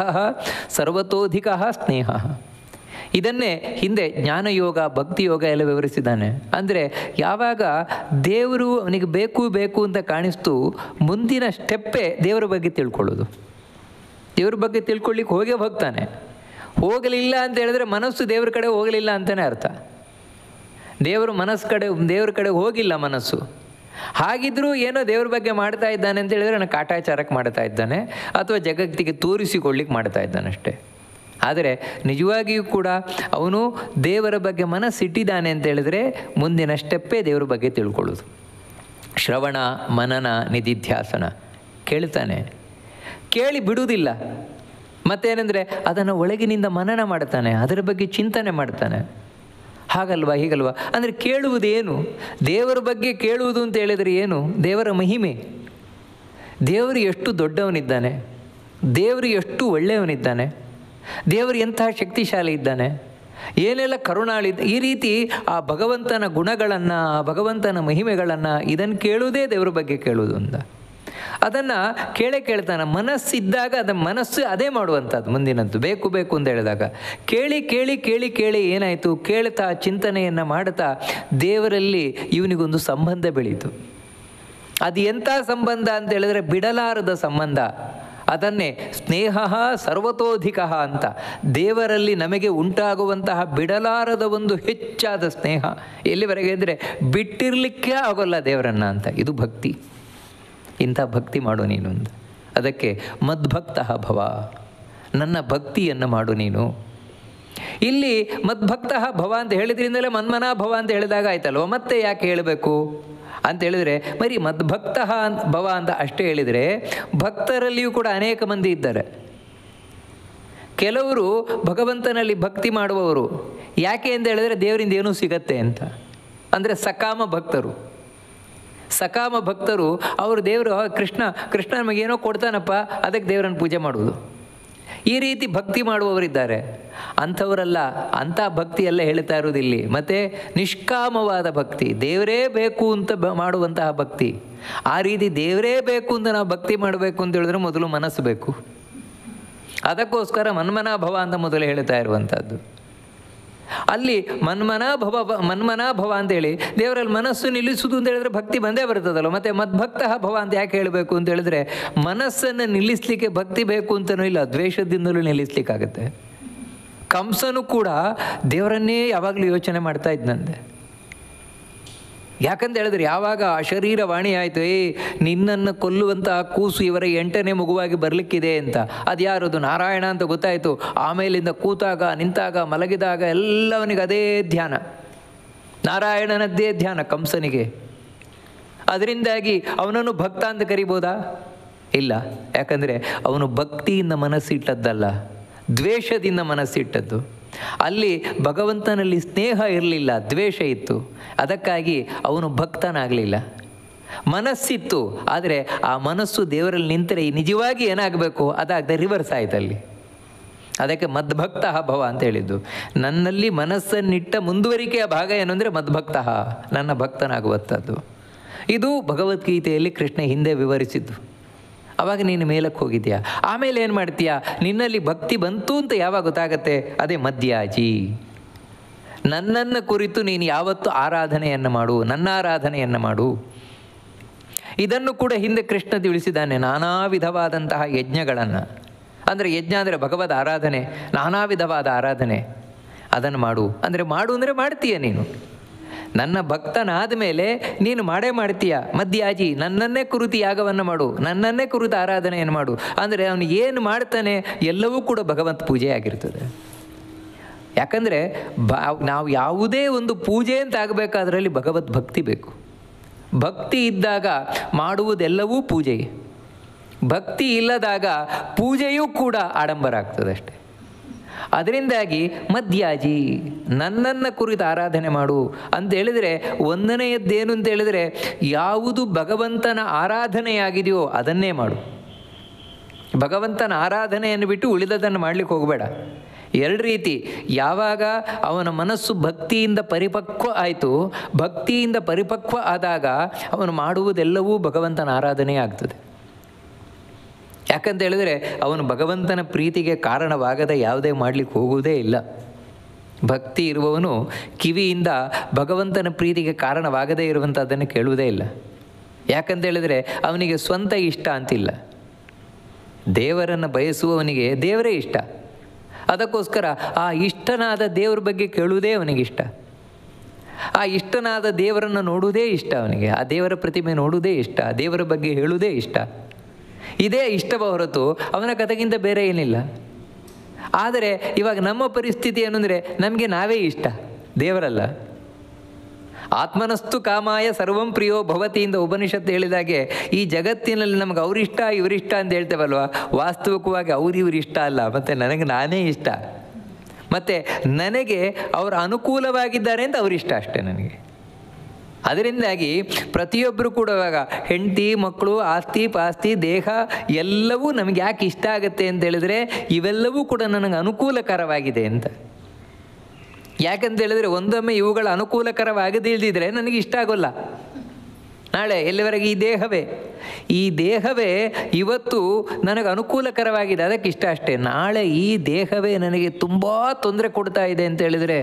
ಸರ್ವತೋಧಿಕ ಸ್ನೇಹ. ಇದನ್ನೇ ಹಿಂದೆ ಜ್ಞಾನಯೋಗ ಭಕ್ತಿಯೋಗ ಎಲ್ಲ ವಿವರಿಸಿದ್ದಾನೆ. ಅಂದರೆ ಯಾವಾಗ ದೇವರು ಅವನಿಗೆ ಬೇಕು ಬೇಕು ಅಂತ ಕಾಣಿಸ್ತು, ಮುಂದಿನ ಸ್ಟೆಪ್ಪೇ ದೇವರ ಬಗ್ಗೆ ತಿಳ್ಕೊಳ್ಳೋದು. ದೇವ್ರ ಬಗ್ಗೆ ತಿಳ್ಕೊಳ್ಳಿಕ್ಕೆ ಹೋಗೇ ಹೋಗ್ತಾನೆ. ಹೋಗಲಿಲ್ಲ ಅಂತ ಹೇಳಿದ್ರೆ ಮನಸ್ಸು ದೇವ್ರ ಕಡೆ ಹೋಗಲಿಲ್ಲ ಅಂತಲೇ ಅರ್ಥ. ದೇವ್ರ ಕಡೆ ಹೋಗಿಲ್ಲ ಮನಸ್ಸು. ಹಾಗಿದ್ರೂ ಏನೋ ದೇವ್ರ ಬಗ್ಗೆ ಮಾಡ್ತಾ ಇದ್ದಾನೆ ಅಂತ ಹೇಳಿದ್ರೆ ನಾನು ಕಾಟಾಚಾರಕ್ಕೆ ಮಾಡ್ತಾ ಇದ್ದಾನೆ ಅಥವಾ ಜಗತ್ತಿಗೆ ತೋರಿಸಿಕೊಳ್ಳಿಕ್ಕೆ ಮಾಡ್ತಾ ಇದ್ದಾನೆ ಅಷ್ಟೇ. ಆದರೆ ನಿಜವಾಗಿಯೂ ಕೂಡ ಅವನು ದೇವರ ಬಗ್ಗೆ ಮನಸ್ಸಿಟ್ಟಿದ್ದಾನೆ ಅಂತ ಹೇಳಿದ್ರೆ ಮುಂದಿನ ಸ್ಟೆಪ್ಪೇ ದೇವರ ಬಗ್ಗೆ ತಿಳ್ಕೊಳ್ಳೋದು. ಶ್ರವಣ ಮನನ ನಿಧಿಧ್ಯಾಸನ ಕೇಳ್ತಾನೆ, ಕೇಳಿ ಬಿಡುವುದಿಲ್ಲ. ಮತ್ತೇನೆಂದರೆ ಅದನ್ನು ಒಳಗಿನಿಂದ ಮನನ ಮಾಡ್ತಾನೆ, ಅದರ ಬಗ್ಗೆ ಚಿಂತನೆ ಮಾಡ್ತಾನೆ. ಹಾಗಲ್ವಾ ಹೀಗಲ್ವಾ ಅಂದರೆ ಕೇಳುವುದೇನು? ದೇವರ ಬಗ್ಗೆ ಕೇಳುವುದು ಅಂತ ಹೇಳಿದರೆ ಏನು? ದೇವರ ಮಹಿಮೆ, ದೇವರು ಎಷ್ಟು ದೊಡ್ಡವನಿದ್ದಾನೆ, ದೇವರು ಎಷ್ಟು ಒಳ್ಳೆಯವನಿದ್ದಾನೆ, ದೇವರು ಎಂತಹ ಶಕ್ತಿಶಾಲಿ ಇದ್ದಾನೆ, ಏನೆಲ್ಲ ಕರುಣಾಳಿ, ಈ ರೀತಿ ಆ ಭಗವಂತನ ಗುಣಗಳನ್ನು, ಆ ಭಗವಂತನ ಮಹಿಮೆಗಳನ್ನು ಇದನ್ನು ಕೇಳುವುದೇ ದೇವರ ಬಗ್ಗೆ ಕೇಳುವುದು ಅಂತ. ಅದನ್ನು ಕೇಳ್ತಾನೆ. ಮನಸ್ಸಿದ್ದಾಗ ಮನಸ್ಸು ಅದೇ ಮಾಡುವಂಥದ್ದು. ಮುಂದಿನದ್ದು ಬೇಕು ಬೇಕು ಅಂತ ಹೇಳಿದಾಗ ಕೇಳಿ ಏನಾಯಿತು? ಕೇಳ್ತಾ ಚಿಂತನೆಯನ್ನು ಮಾಡ್ತಾ ದೇವರಲ್ಲಿ ಇವನಿಗೊಂದು ಸಂಬಂಧ ಬೆಳೀತು. ಅದು ಎಂಥ ಸಂಬಂಧ ಅಂತ ಹೇಳಿದ್ರೆ ಬಿಡಲಾರದ ಸಂಬಂಧ. ಅದನ್ನೇ ಸ್ನೇಹ ಸರ್ವತೋಧಿಕ ಅಂತ. ದೇವರಲ್ಲಿ ನಮಗೆ ಉಂಟಾಗುವಂತಹ ಬಿಡಲಾರದ ಒಂದು ಹೆಚ್ಚಾದ ಸ್ನೇಹ. ಎಲ್ಲಿವರೆಗೆ ಅಂದರೆ ಬಿಟ್ಟಿರಲಿಕ್ಕೆ ಆಗೋಲ್ಲ ದೇವರನ್ನು ಅಂತ. ಇದು ಭಕ್ತಿ. ಇಂಥ ಭಕ್ತಿ ಮಾಡು ನೀನು ಅಂತ. ಅದಕ್ಕೆ ಮದ್ಭಕ್ತ ಭವ, ನನ್ನ ಭಕ್ತಿಯನ್ನು ಮಾಡು ನೀನು. ಇಲ್ಲಿ ಮದ್ಭಕ್ತ ಭವ ಅಂತ ಹೇಳಿದ್ರಿಂದಲೇ ಮನ್ಮನಾ ಭವ ಅಂತ ಹೇಳಿದಾಗ ಆಯ್ತಲ್ವ, ಮತ್ತೆ ಯಾಕೆ ಹೇಳಬೇಕು ಅಂತ ಹೇಳಿದರೆ ಬರೀ ಮದ್ಭಕ್ತ ಭವ ಅಂತ ಅಷ್ಟೇ ಹೇಳಿದರೆ ಭಕ್ತರಲ್ಲಿಯೂ ಕೂಡ ಅನೇಕ ಮಂದಿ ಇದ್ದಾರೆ. ಕೆಲವರು ಭಗವಂತನಲ್ಲಿ ಭಕ್ತಿ ಮಾಡುವವರು ಯಾಕೆ ಅಂತ ಹೇಳಿದರೆ ದೇವರಿಂದ ಏನೂ ಸಿಗತ್ತೆ ಅಂತ. ಅಂದರೆ ಸಕಾಮ ಭಕ್ತರು ಅವರು ದೇವರು ಕೃಷ್ಣ ನಮಗೇನೋ ಕೊಡ್ತಾನಪ್ಪ, ಅದಕ್ಕೆ ದೇವರನ್ನು ಪೂಜೆ ಮಾಡುವುದು, ಈ ರೀತಿ ಭಕ್ತಿ ಮಾಡುವವರಿದ್ದಾರೆ. ಅಂಥವರಲ್ಲ, ಅಂಥ ಭಕ್ತಿಯೆಲ್ಲ ಹೇಳ್ತಾ ಇರೋದಿಲ್ಲಿ. ಮತ್ತು ನಿಷ್ಕಾಮವಾದ ಭಕ್ತಿ, ದೇವರೇ ಬೇಕು ಅಂತ ಮಾಡುವಂತಹ ಭಕ್ತಿ. ಆ ರೀತಿ ದೇವರೇ ಬೇಕು ಅಂತ ನಾವು ಭಕ್ತಿ ಮಾಡಬೇಕು ಅಂತ ಹೇಳಿದ್ರೆ ಮೊದಲು ಮನಸ್ಸು ಬೇಕು. ಅದಕ್ಕೋಸ್ಕರ ಮನ್ಮನಾ ಭವ ಅಂತ ಮೊದಲು ಹೇಳ್ತಾ ಇರುವಂಥದ್ದು. ಅಲ್ಲಿ ಮನ್ಮನಾ ಭವ ಅಂತೇಳಿ ದೇವರಲ್ಲಿ ಮನಸ್ಸು ನಿಲ್ಲಿಸುವುದು ಅಂತ ಹೇಳಿದ್ರೆ ಭಕ್ತಿ ಬಂದೇ ಬರ್ತದಲ್ಲ. ಮತ್ತು ಮದ್ಭಕ್ತ ಭವ ಅಂತ ಯಾಕೆ ಹೇಳಬೇಕು ಅಂತ ಹೇಳಿದ್ರೆ ಮನಸ್ಸನ್ನು ನಿಲ್ಲಿಸಲಿಕ್ಕೆ ಭಕ್ತಿ ಬೇಕು ಅಂತಲೂ ಇಲ್ಲ, ದ್ವೇಷದಿಂದಲೂ ನಿಲ್ಲಿಸ್ಲಿಕ್ಕಾಗತ್ತೆ. ಕಂಸನು ಕೂಡ ದೇವರನ್ನೇ ಯಾವಾಗಲೂ ಯೋಚನೆ ಮಾಡ್ತಾ ಇದ್ದಂತೆ. ಯಾಕಂತ ಹೇಳಿದ್ರೆ ಯಾವಾಗ ಅಶರೀರವಾಣಿ ಆಯಿತು, ನಿನ್ನನ್ನು ಕೊಲ್ಲುವಂತಹ ಕೂಸು ಇವರ 8ನೇ ಮಗುವಾಗಿ ಬರಲಿಕ್ಕಿದೆ ಅಂತ, ಅದು ಯಾರದು ನಾರಾಯಣ ಅಂತ ಗೊತ್ತಾಯಿತು. ಆಮೇಲಿಂದ ಕೂತಾಗ ನಿಂತಾಗ ಮಲಗಿದಾಗ ಎಲ್ಲವನಿಗೆ ಅದೇ ಧ್ಯಾನ, ನಾರಾಯಣನದ್ದೇ ಧ್ಯಾನ ಕಂಸನಿಗೆ. ಅದರಿಂದಾಗಿ ಅವನನ್ನು ಭಕ್ತ ಅಂತ ಕರಿಬೋದಾ? ಇಲ್ಲ. ಯಾಕಂದರೆ ಅವನು ಭಕ್ತಿಯಿಂದ ಮನಸ್ಸಿಟ್ಟದ್ದಲ್ಲ, ದ್ವೇಷದಿಂದ ಮನಸ್ಸಿಟ್ಟದ್ದು. ಅಲ್ಲಿ ಭಗವಂತನಲ್ಲಿ ಸ್ನೇಹ ಇರಲಿಲ್ಲ, ದ್ವೇಷ ಇತ್ತು. ಅದಕ್ಕಾಗಿ ಅವನು ಭಕ್ತನಾಗಲಿಲ್ಲ. ಮನಸ್ಸಿತ್ತು, ಆದರೆ ಆ ಮನಸ್ಸು ದೇವರಲ್ಲಿ ನಿಂತರೆ ನಿಜವಾಗಿ ಏನಾಗಬೇಕು ಅದಾಗದೆ ರಿವರ್ಸ್ ಆಯ್ತಲ್ಲಿ. ಅದಕ್ಕೆ ಮದ್ಭಕ್ತ ಭವ ಅಂತ ಹೇಳಿದ್ದು. ನನ್ನಲ್ಲಿ ಮನಸ್ಸನ್ನಿಟ್ಟ ಮುಂದುವರಿಕೆಯ ಭಾಗ ಏನು ಅಂದರೆ ಮದ್ಭಕ್ತ, ನನ್ನ ಭಕ್ತನಾಗುವಂಥದ್ದು. ಇದು ಭಗವದ್ಗೀತೆಯಲ್ಲಿ ಕೃಷ್ಣ ಹಿಂದೆ ವಿವರಿಸಿದ್ದು. ಆವಾಗ ನೀನು ಮೇಲಕ್ಕೆ ಹೋಗಿದ್ಯಾ. ಆಮೇಲೆ ಏನು ಮಾಡ್ತೀಯಾ? ನಿನ್ನಲ್ಲಿ ಭಕ್ತಿ ಬಂತು ಅಂತ ಯಾವಾಗ ಗೊತ್ತಾಗತ್ತೆ? ಅದೇ ಮಧ್ಯಾಜಿ. ನನ್ನನ್ನು ಕುರಿತು ನೀನು ಯಾವತ್ತು ಆರಾಧನೆಯನ್ನು ಮಾಡು, ನನ್ನ ಆರಾಧನೆಯನ್ನು ಮಾಡು. ಇದನ್ನು ಕೂಡ ಹಿಂದೆ ಕೃಷ್ಣ ತಿಳಿಸಿದ್ದಾನೆ. ನಾನಾ ವಿಧವಾದಂತಹ ಯಜ್ಞಗಳನ್ನು, ಅಂದರೆ ಯಜ್ಞ ಅಂದರೆ ಭಗವದ್ ಆರಾಧನೆ, ನಾನಾ ವಿಧವಾದ ಆರಾಧನೆ, ಅದನ್ನು ಮಾಡು. ಅಂದರೆ ಮಾಡು ಅಂದರೆ ಮಾಡ್ತೀಯ ನೀನು. ನನ್ನ ಭಕ್ತನಾದ ಮೇಲೆ ನೀನು ಮಾಡೇ ಮಾಡ್ತೀಯ. ಮಧ್ಯಾಜಿ, ನನ್ನನ್ನೇ ಕುರಿತು ಯಾಗವನ್ನು ಮಾಡು, ನನ್ನನ್ನೇ ಕುರಿತು ಆರಾಧನೆಯನ್ನು ಮಾಡು. ಅಂದರೆ ಅವನು ಏನು ಮಾಡ್ತಾನೆ ಎಲ್ಲವೂ ಕೂಡ ಭಗವಂತ ಪೂಜೆ ಆಗಿರ್ತದೆ. ಯಾಕಂದರೆ ನಾವು ಯಾವುದೇ ಒಂದು ಪೂಜೆ ಅಂತ ಆಗಬೇಕಾದ್ರಲ್ಲಿ ಭಗವದ್ ಭಕ್ತಿ ಬೇಕು. ಭಕ್ತಿ ಇದ್ದಾಗ ಮಾಡುವುದೆಲ್ಲವೂ ಪೂಜೆ. ಭಕ್ತಿ ಇಲ್ಲದಾಗ ಪೂಜೆಯೂ ಕೂಡ ಆಡಂಬರ ಆಗ್ತದೆ ಅಷ್ಟೆ. ಅದರಿಂದಾಗಿ ಮಧ್ಯಾಜಿ, ನನ್ನನ್ನು ಕುರಿತು ಆರಾಧನೆ ಮಾಡು ಅಂತ ಹೇಳಿದರೆ, ಒಂದನೆಯದ್ದೇನು ಅಂತ ಹೇಳಿದರೆ ಯಾವುದು ಭಗವಂತನ ಆರಾಧನೆಯಾಗಿದೆಯೋ ಅದನ್ನೇ ಮಾಡು. ಭಗವಂತನ ಆರಾಧನೆಯನ್ನು ಬಿಟ್ಟು ಉಳಿದದನ್ನು ಮಾಡಲಿಕ್ಕೆ ಹೋಗಬೇಡ. ಎರಡು ರೀತಿ. ಯಾವಾಗ ಅವನ ಮನಸ್ಸು ಭಕ್ತಿಯಿಂದ ಪರಿಪಕ್ವ ಆಯಿತು, ಭಕ್ತಿಯಿಂದ ಪರಿಪಕ್ವ ಆದಾಗ ಅವನು ಮಾಡುವುದೆಲ್ಲವೂ ಭಗವಂತನ ಆರಾಧನೆ ಆಗ್ತದೆ. ಯಾಕಂತ ಹೇಳಿದರೆ ಅವನು ಭಗವಂತನ ಪ್ರೀತಿಗೆ ಕಾರಣವಾಗದ ಯಾವುದೇ ಮಾಡಲಿಕ್ಕೆ ಹೋಗುವುದೇ ಇಲ್ಲ. ಭಕ್ತಿ ಇರುವವನು ಕಿವಿಯಿಂದ ಭಗವಂತನ ಪ್ರೀತಿಗೆ ಕಾರಣವಾಗದೇ ಇರುವಂಥದ್ದನ್ನು ಕೇಳುವುದೇ ಇಲ್ಲ. ಯಾಕಂತ ಹೇಳಿದರೆ ಅವನಿಗೆ ಸ್ವಂತ ಇಷ್ಟ ಅಂತಿಲ್ಲ. ದೇವರನ್ನು ಬಯಸುವವನಿಗೆ ದೇವರೇ ಇಷ್ಟ. ಅದಕ್ಕೋಸ್ಕರ ಆ ಇಷ್ಟನಾದ ದೇವರ ಬಗ್ಗೆ ಕೇಳುವುದೇ ಅವನಿಗಿಷ್ಟ. ಆ ಇಷ್ಟನಾದ ದೇವರನ್ನು ನೋಡುವುದೇ ಇಷ್ಟ ಅವನಿಗೆ. ಆ ದೇವರ ಪ್ರತಿಮೆ ನೋಡುವುದೇ ಇಷ್ಟ, ದೇವರ ಬಗ್ಗೆ ಹೇಳುವುದೇ ಇಷ್ಟ. ಇದೇ ಇಷ್ಟವ ಹೊರತು ಅವನ ಕಥೆಗಿಂತ ಬೇರೆ ಏನಿಲ್ಲ. ಆದರೆ ಇವಾಗ ನಮ್ಮ ಪರಿಸ್ಥಿತಿ ಏನಂದರೆ ನಮಗೆ ನಾವೇ ಇಷ್ಟ, ದೇವರಲ್ಲ. ಆತ್ಮನಸ್ತು ಕಾಮಾಯ ಸರ್ವಂ ಪ್ರಿಯೋ ಭವತಿ ಇಂದ ಉಪನಿಷತ್ತು ಹೇಳಿದಾಗೆ, ಈ ಜಗತ್ತಿನಲ್ಲಿ ನಮಗೆ ಅವರಿಷ್ಟ ಇವರಿಷ್ಟ ಅಂತ ಹೇಳ್ತೇವಲ್ವ, ವಾಸ್ತವಿಕವಾಗಿ ಇವರಿಷ್ಟ ಅಲ್ಲ, ಮತ್ತು ನನಗೆ ನಾನೇ ಇಷ್ಟ, ಮತ್ತು ನನಗೆ ಅವರು ಅನುಕೂಲವಾಗಿದ್ದಾರೆ ಅಂತ ಅವರಿಷ್ಟ ಅಷ್ಟೇ ನನಗೆ. ಅದರಿಂದಾಗಿ ಪ್ರತಿಯೊಬ್ಬರು ಕೂಡ ಇವಾಗ ಹೆಂಡತಿ ಮಕ್ಕಳು ಆಸ್ತಿ ಪಾಸ್ತಿ ದೇಹ ಎಲ್ಲವೂ ನಮಗೆ ಯಾಕೆ ಇಷ್ಟ ಆಗುತ್ತೆ ಅಂತ ಹೇಳಿದ್ರೆ, ಇವೆಲ್ಲವೂ ಕೂಡ ನನಗೆ ಅನುಕೂಲಕರವಾಗಿದೆ ಅಂತ. ಯಾಕಂತ ಹೇಳಿದರೆ ಒಂದೊಮ್ಮೆ ಇವುಗಳ ಅನುಕೂಲಕರವಾಗದಿಲ್ಲದಿದ್ದರೆ ನನಗೆ ಇಷ್ಟ ಆಗೋಲ್ಲ. ನಾಳೆ ಎಲ್ಲಿವರೆಗೆ ಈ ದೇಹವೇ ಇವತ್ತು ನನಗೆ ಅನುಕೂಲಕರವಾಗಿದೆ, ಅದಕ್ಕೆ ಇಷ್ಟ ಅಷ್ಟೇ. ನಾಳೆ ಈ ದೇಹವೇ ನನಗೆ ತುಂಬ ತೊಂದರೆ ಕೊಡ್ತಾ ಇದೆ ಅಂತ ಹೇಳಿದರೆ,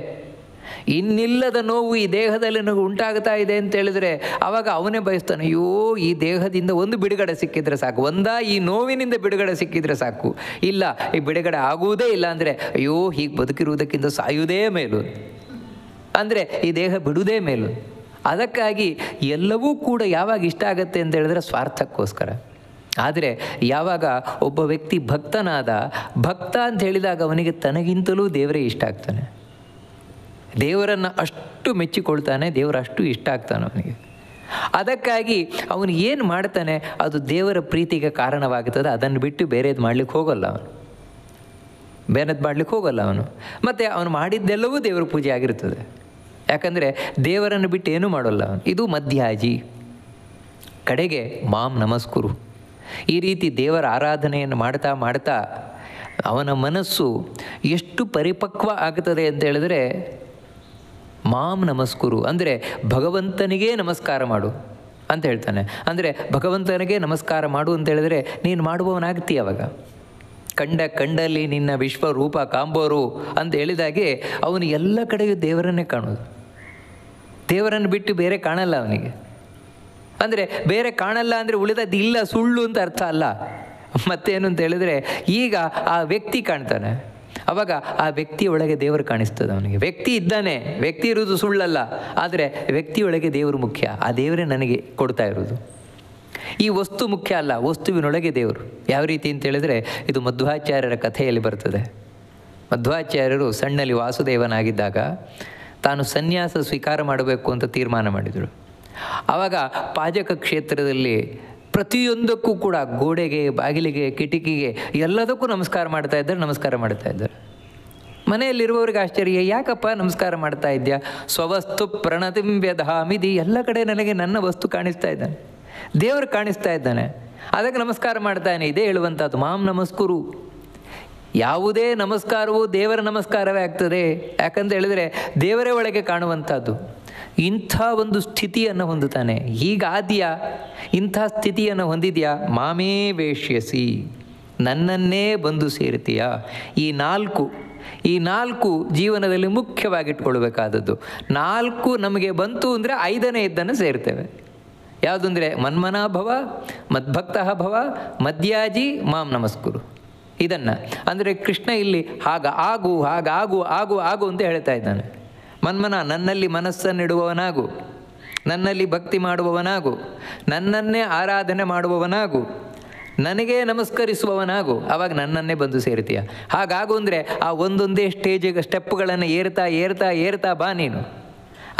ಇನ್ನಿಲ್ಲದ ನೋವು ಈ ದೇಹದಲ್ಲಿ ನನಗೆ ಉಂಟಾಗ್ತಾ ಇದೆ ಅಂತ ಹೇಳಿದರೆ, ಆವಾಗ ಅವನೇ ಬಯಸ್ತಾನೆ, ಅಯ್ಯೋ ಈ ದೇಹದಿಂದ ಒಂದು ಬಿಡುಗಡೆ ಸಿಕ್ಕಿದ್ರೆ ಸಾಕು, ಈ ನೋವಿನಿಂದ ಬಿಡುಗಡೆ ಸಿಕ್ಕಿದ್ರೆ ಸಾಕು. ಇಲ್ಲ, ಈ ಬಿಡುಗಡೆ ಆಗುವುದೇ ಇಲ್ಲ ಅಂದರೆ, ಅಯ್ಯೋ ಹೀಗೆ ಬದುಕಿರುವುದಕ್ಕಿಂತ ಸಾಯುವುದೇ ಮೇಲು, ಅಂದರೆ ಈ ದೇಹ ಬಿಡುವುದೇ ಮೇಲು. ಅದಕ್ಕಾಗಿ ಎಲ್ಲವೂ ಕೂಡ ಯಾವಾಗ ಇಷ್ಟ ಆಗುತ್ತೆ ಅಂತ ಹೇಳಿದ್ರೆ ಸ್ವಾರ್ಥಕ್ಕೋಸ್ಕರ. ಆದರೆ ಯಾವಾಗ ಒಬ್ಬ ವ್ಯಕ್ತಿ ಭಕ್ತ ಅಂತ ಹೇಳಿದಾಗ ಅವನಿಗೆ ತನಗಿಂತಲೂ ದೇವರೇ ಇಷ್ಟ ಆಗ್ತಾನೆ, ದೇವರನ್ನು ಅಷ್ಟು ಮೆಚ್ಚಿಕೊಳ್ತಾನೆ, ದೇವರು ಅಷ್ಟು ಇಷ್ಟ ಆಗ್ತಾನೆ ಅವನಿಗೆ. ಅದಕ್ಕಾಗಿ ಅವನು ಏನು ಮಾಡ್ತಾನೆ ಅದು ದೇವರ ಪ್ರೀತಿಗೆ ಕಾರಣವಾಗುತ್ತದೆ. ಅದನ್ನು ಬಿಟ್ಟು ಬೇರೆದು ಮಾಡಲಿಕ್ಕೆ ಹೋಗಲ್ಲ ಅವನು. ಮತ್ತು ಅವನು ಮಾಡಿದ್ದೆಲ್ಲವೂ ದೇವರ ಪೂಜೆ ಆಗಿರ್ತದೆ. ಯಾಕಂದರೆ ದೇವರನ್ನು ಬಿಟ್ಟು ಏನೂ ಮಾಡೋಲ್ಲ ಅವನು. ಇದು ಮಧ್ಯಾಜಿ. ಕಡೆಗೆ ಮಾಂ ನಮಸ್ಕುರು. ಈ ರೀತಿ ದೇವರ ಆರಾಧನೆಯನ್ನು ಮಾಡ್ತಾ ಮಾಡ್ತಾ ಅವನ ಮನಸ್ಸು ಎಷ್ಟು ಪರಿಪಕ್ವ ಆಗ್ತದೆ ಅಂತ ಹೇಳಿದ್ರೆ, ಮಾಂ ನಮಸ್ಕುರು ಅಂದರೆ ಭಗವಂತನಿಗೇ ನಮಸ್ಕಾರ ಮಾಡು ಅಂತ ಹೇಳ್ತಾನೆ. ಅಂದರೆ ಭಗವಂತನಿಗೆ ನಮಸ್ಕಾರ ಮಾಡು ಅಂತ ಹೇಳಿದರೆ ನೀನು ಮಾಡುವವನಾಗ್ತೀಯ. ಅವಾಗ ಕಂಡಲ್ಲಿ ನಿನ್ನ ವಿಶ್ವರೂಪ ಕಾಂಬೋರು ಅಂತ ಹೇಳಿದಾಗೆ ಅವನು ಎಲ್ಲ ಕಡೆಯೂ ದೇವರನ್ನೇ ಕಾಣೋದು. ದೇವರನ್ನು ಬಿಟ್ಟು ಬೇರೆ ಕಾಣಲ್ಲ ಅವನಿಗೆ. ಅಂದರೆ ಬೇರೆ ಕಾಣಲ್ಲ ಅಂದರೆ ಉಳಿದದ್ದು ಇಲ್ಲ, ಸುಳ್ಳು ಅಂತ ಅರ್ಥ ಅಲ್ಲ. ಮತ್ತೇನು ಅಂತ ಹೇಳಿದರೆ, ಈಗ ಆ ವ್ಯಕ್ತಿ ಕಾಣ್ತಾನೆ, ಆವಾಗ ಆ ವ್ಯಕ್ತಿಯೊಳಗೆ ದೇವರು ಕಾಣಿಸ್ತದೆ ಅವನಿಗೆ. ವ್ಯಕ್ತಿ ಇದ್ದಾನೆ, ವ್ಯಕ್ತಿ ಇರುವುದು ಸುಳ್ಳಲ್ಲ, ಆದರೆ ವ್ಯಕ್ತಿಯೊಳಗೆ ದೇವರು ಮುಖ್ಯ. ಆ ದೇವರೇ ನನಗೆ ಕೊಡ್ತಾ ಇರೋದು. ಈ ವಸ್ತು ಮುಖ್ಯ ಅಲ್ಲ, ವಸ್ತುವಿನೊಳಗೆ ದೇವರು. ಯಾವ ರೀತಿ ಅಂತ ಹೇಳಿದರೆ, ಇದು ಮಧ್ವಾಚಾರ್ಯರ ಕಥೆಯಲ್ಲಿ ಬರ್ತದೆ. ಮಧ್ವಾಚಾರ್ಯರು ಸಣ್ಣಲ್ಲಿ ವಾಸುದೇವನಾಗಿದ್ದಾಗ ತಾನು ಸನ್ಯಾಸ ಸ್ವೀಕಾರ ಮಾಡಬೇಕು ಅಂತ ತೀರ್ಮಾನ ಮಾಡಿದರು. ಆವಾಗ ಪಾಜಕ ಕ್ಷೇತ್ರದಲ್ಲಿ ಪ್ರತಿಯೊಂದಕ್ಕೂ ಕೂಡ ಗೋಡೆಗೆ, ಬಾಗಿಲಿಗೆ, ಕಿಟಕಿಗೆ ಎಲ್ಲದಕ್ಕೂ ನಮಸ್ಕಾರ ಮಾಡ್ತಾ ಇದ್ದಾರೆ. ಮನೆಯಲ್ಲಿರುವವ್ರಿಗೆ ಆಶ್ಚರ್ಯ, ಯಾಕಪ್ಪ ನಮಸ್ಕಾರ ಮಾಡ್ತಾ ಇದ್ಯಾ? ಸ್ವವಸ್ತು ಪ್ರಣತಿಂ ವ್ಯಧಾಮಿದಿ, ಎಲ್ಲ ಕಡೆ ನನಗೆ ನನ್ನ ವಸ್ತು ಕಾಣಿಸ್ತಾ ಇದ್ದಾನೆ, ದೇವರು ಕಾಣಿಸ್ತಾ ಇದ್ದಾನೆ, ಅದಕ್ಕೆ ನಮಸ್ಕಾರ ಮಾಡ್ತಾನೆ. ಇದೇ ಹೇಳುವಂಥದ್ದು, ಮಾಂ ನಮಸ್ಕುರು. ಯಾವುದೇ ನಮಸ್ಕಾರವೂ ದೇವರ ನಮಸ್ಕಾರವೇ ಆಗ್ತದೆ. ಯಾಕಂತ ಹೇಳಿದರೆ ದೇವರೇ ಒಳಗೆ ಕಾಣುವಂಥದ್ದು. ಇಂಥ ಒಂದು ಸ್ಥಿತಿಯನ್ನು ಹೊಂದುತ್ತಾನೆ. ಹೀಗಾದ್ಯಾ, ಇಂಥ ಸ್ಥಿತಿಯನ್ನು ಹೊಂದಿದ್ಯಾ, ಮಾಮೇ ವೇಷ್ಯಸಿ, ನನ್ನನ್ನೇ ಬಂದು ಸೇರ್ತೀಯ. ಈ ನಾಲ್ಕು ಜೀವನದಲ್ಲಿ ಮುಖ್ಯವಾಗಿಟ್ಕೊಳ್ಬೇಕಾದದ್ದು. 4 ನಮಗೆ ಬಂತು ಅಂದರೆ 5ನೇ ಇದ್ದನ್ನು ಸೇರ್ತೇವೆ. ಯಾವುದು ಅಂದರೆ ಮನ್ಮನಾ ಭವ, ಮದ್ಭಕ್ತಃ ಭವ, ಮದ್ಯಾಜಿ, ಮಾಂ ನಮಸ್ಕುರು. ಇದನ್ನು ಅಂದರೆ ಕೃಷ್ಣ ಇಲ್ಲಿ ಹಾಗಾಗು ಅಂತ ಹೇಳ್ತಾ ಇದ್ದಾನೆ. ಮನ್ಮನ, ನನ್ನಲ್ಲಿ ಮನಸ್ಸನ್ನಿಡುವವನಾಗು, ನನ್ನಲ್ಲಿ ಭಕ್ತಿ ಮಾಡುವವನಾಗು, ನನ್ನನ್ನೇ ಆರಾಧನೆ ಮಾಡುವವನಾಗು, ನನಗೇ ನಮಸ್ಕರಿಸುವವನಾಗು, ಆವಾಗ ನನ್ನನ್ನೇ ಬಂದು ಸೇರ್ತೀಯ. ಹಾಗಾಗು ಅಂದರೆ ಆ ಒಂದೊಂದೇ ಸ್ಟೆಪ್ಪುಗಳನ್ನು ಏರ್ತಾ ಬಾ ನೀನು.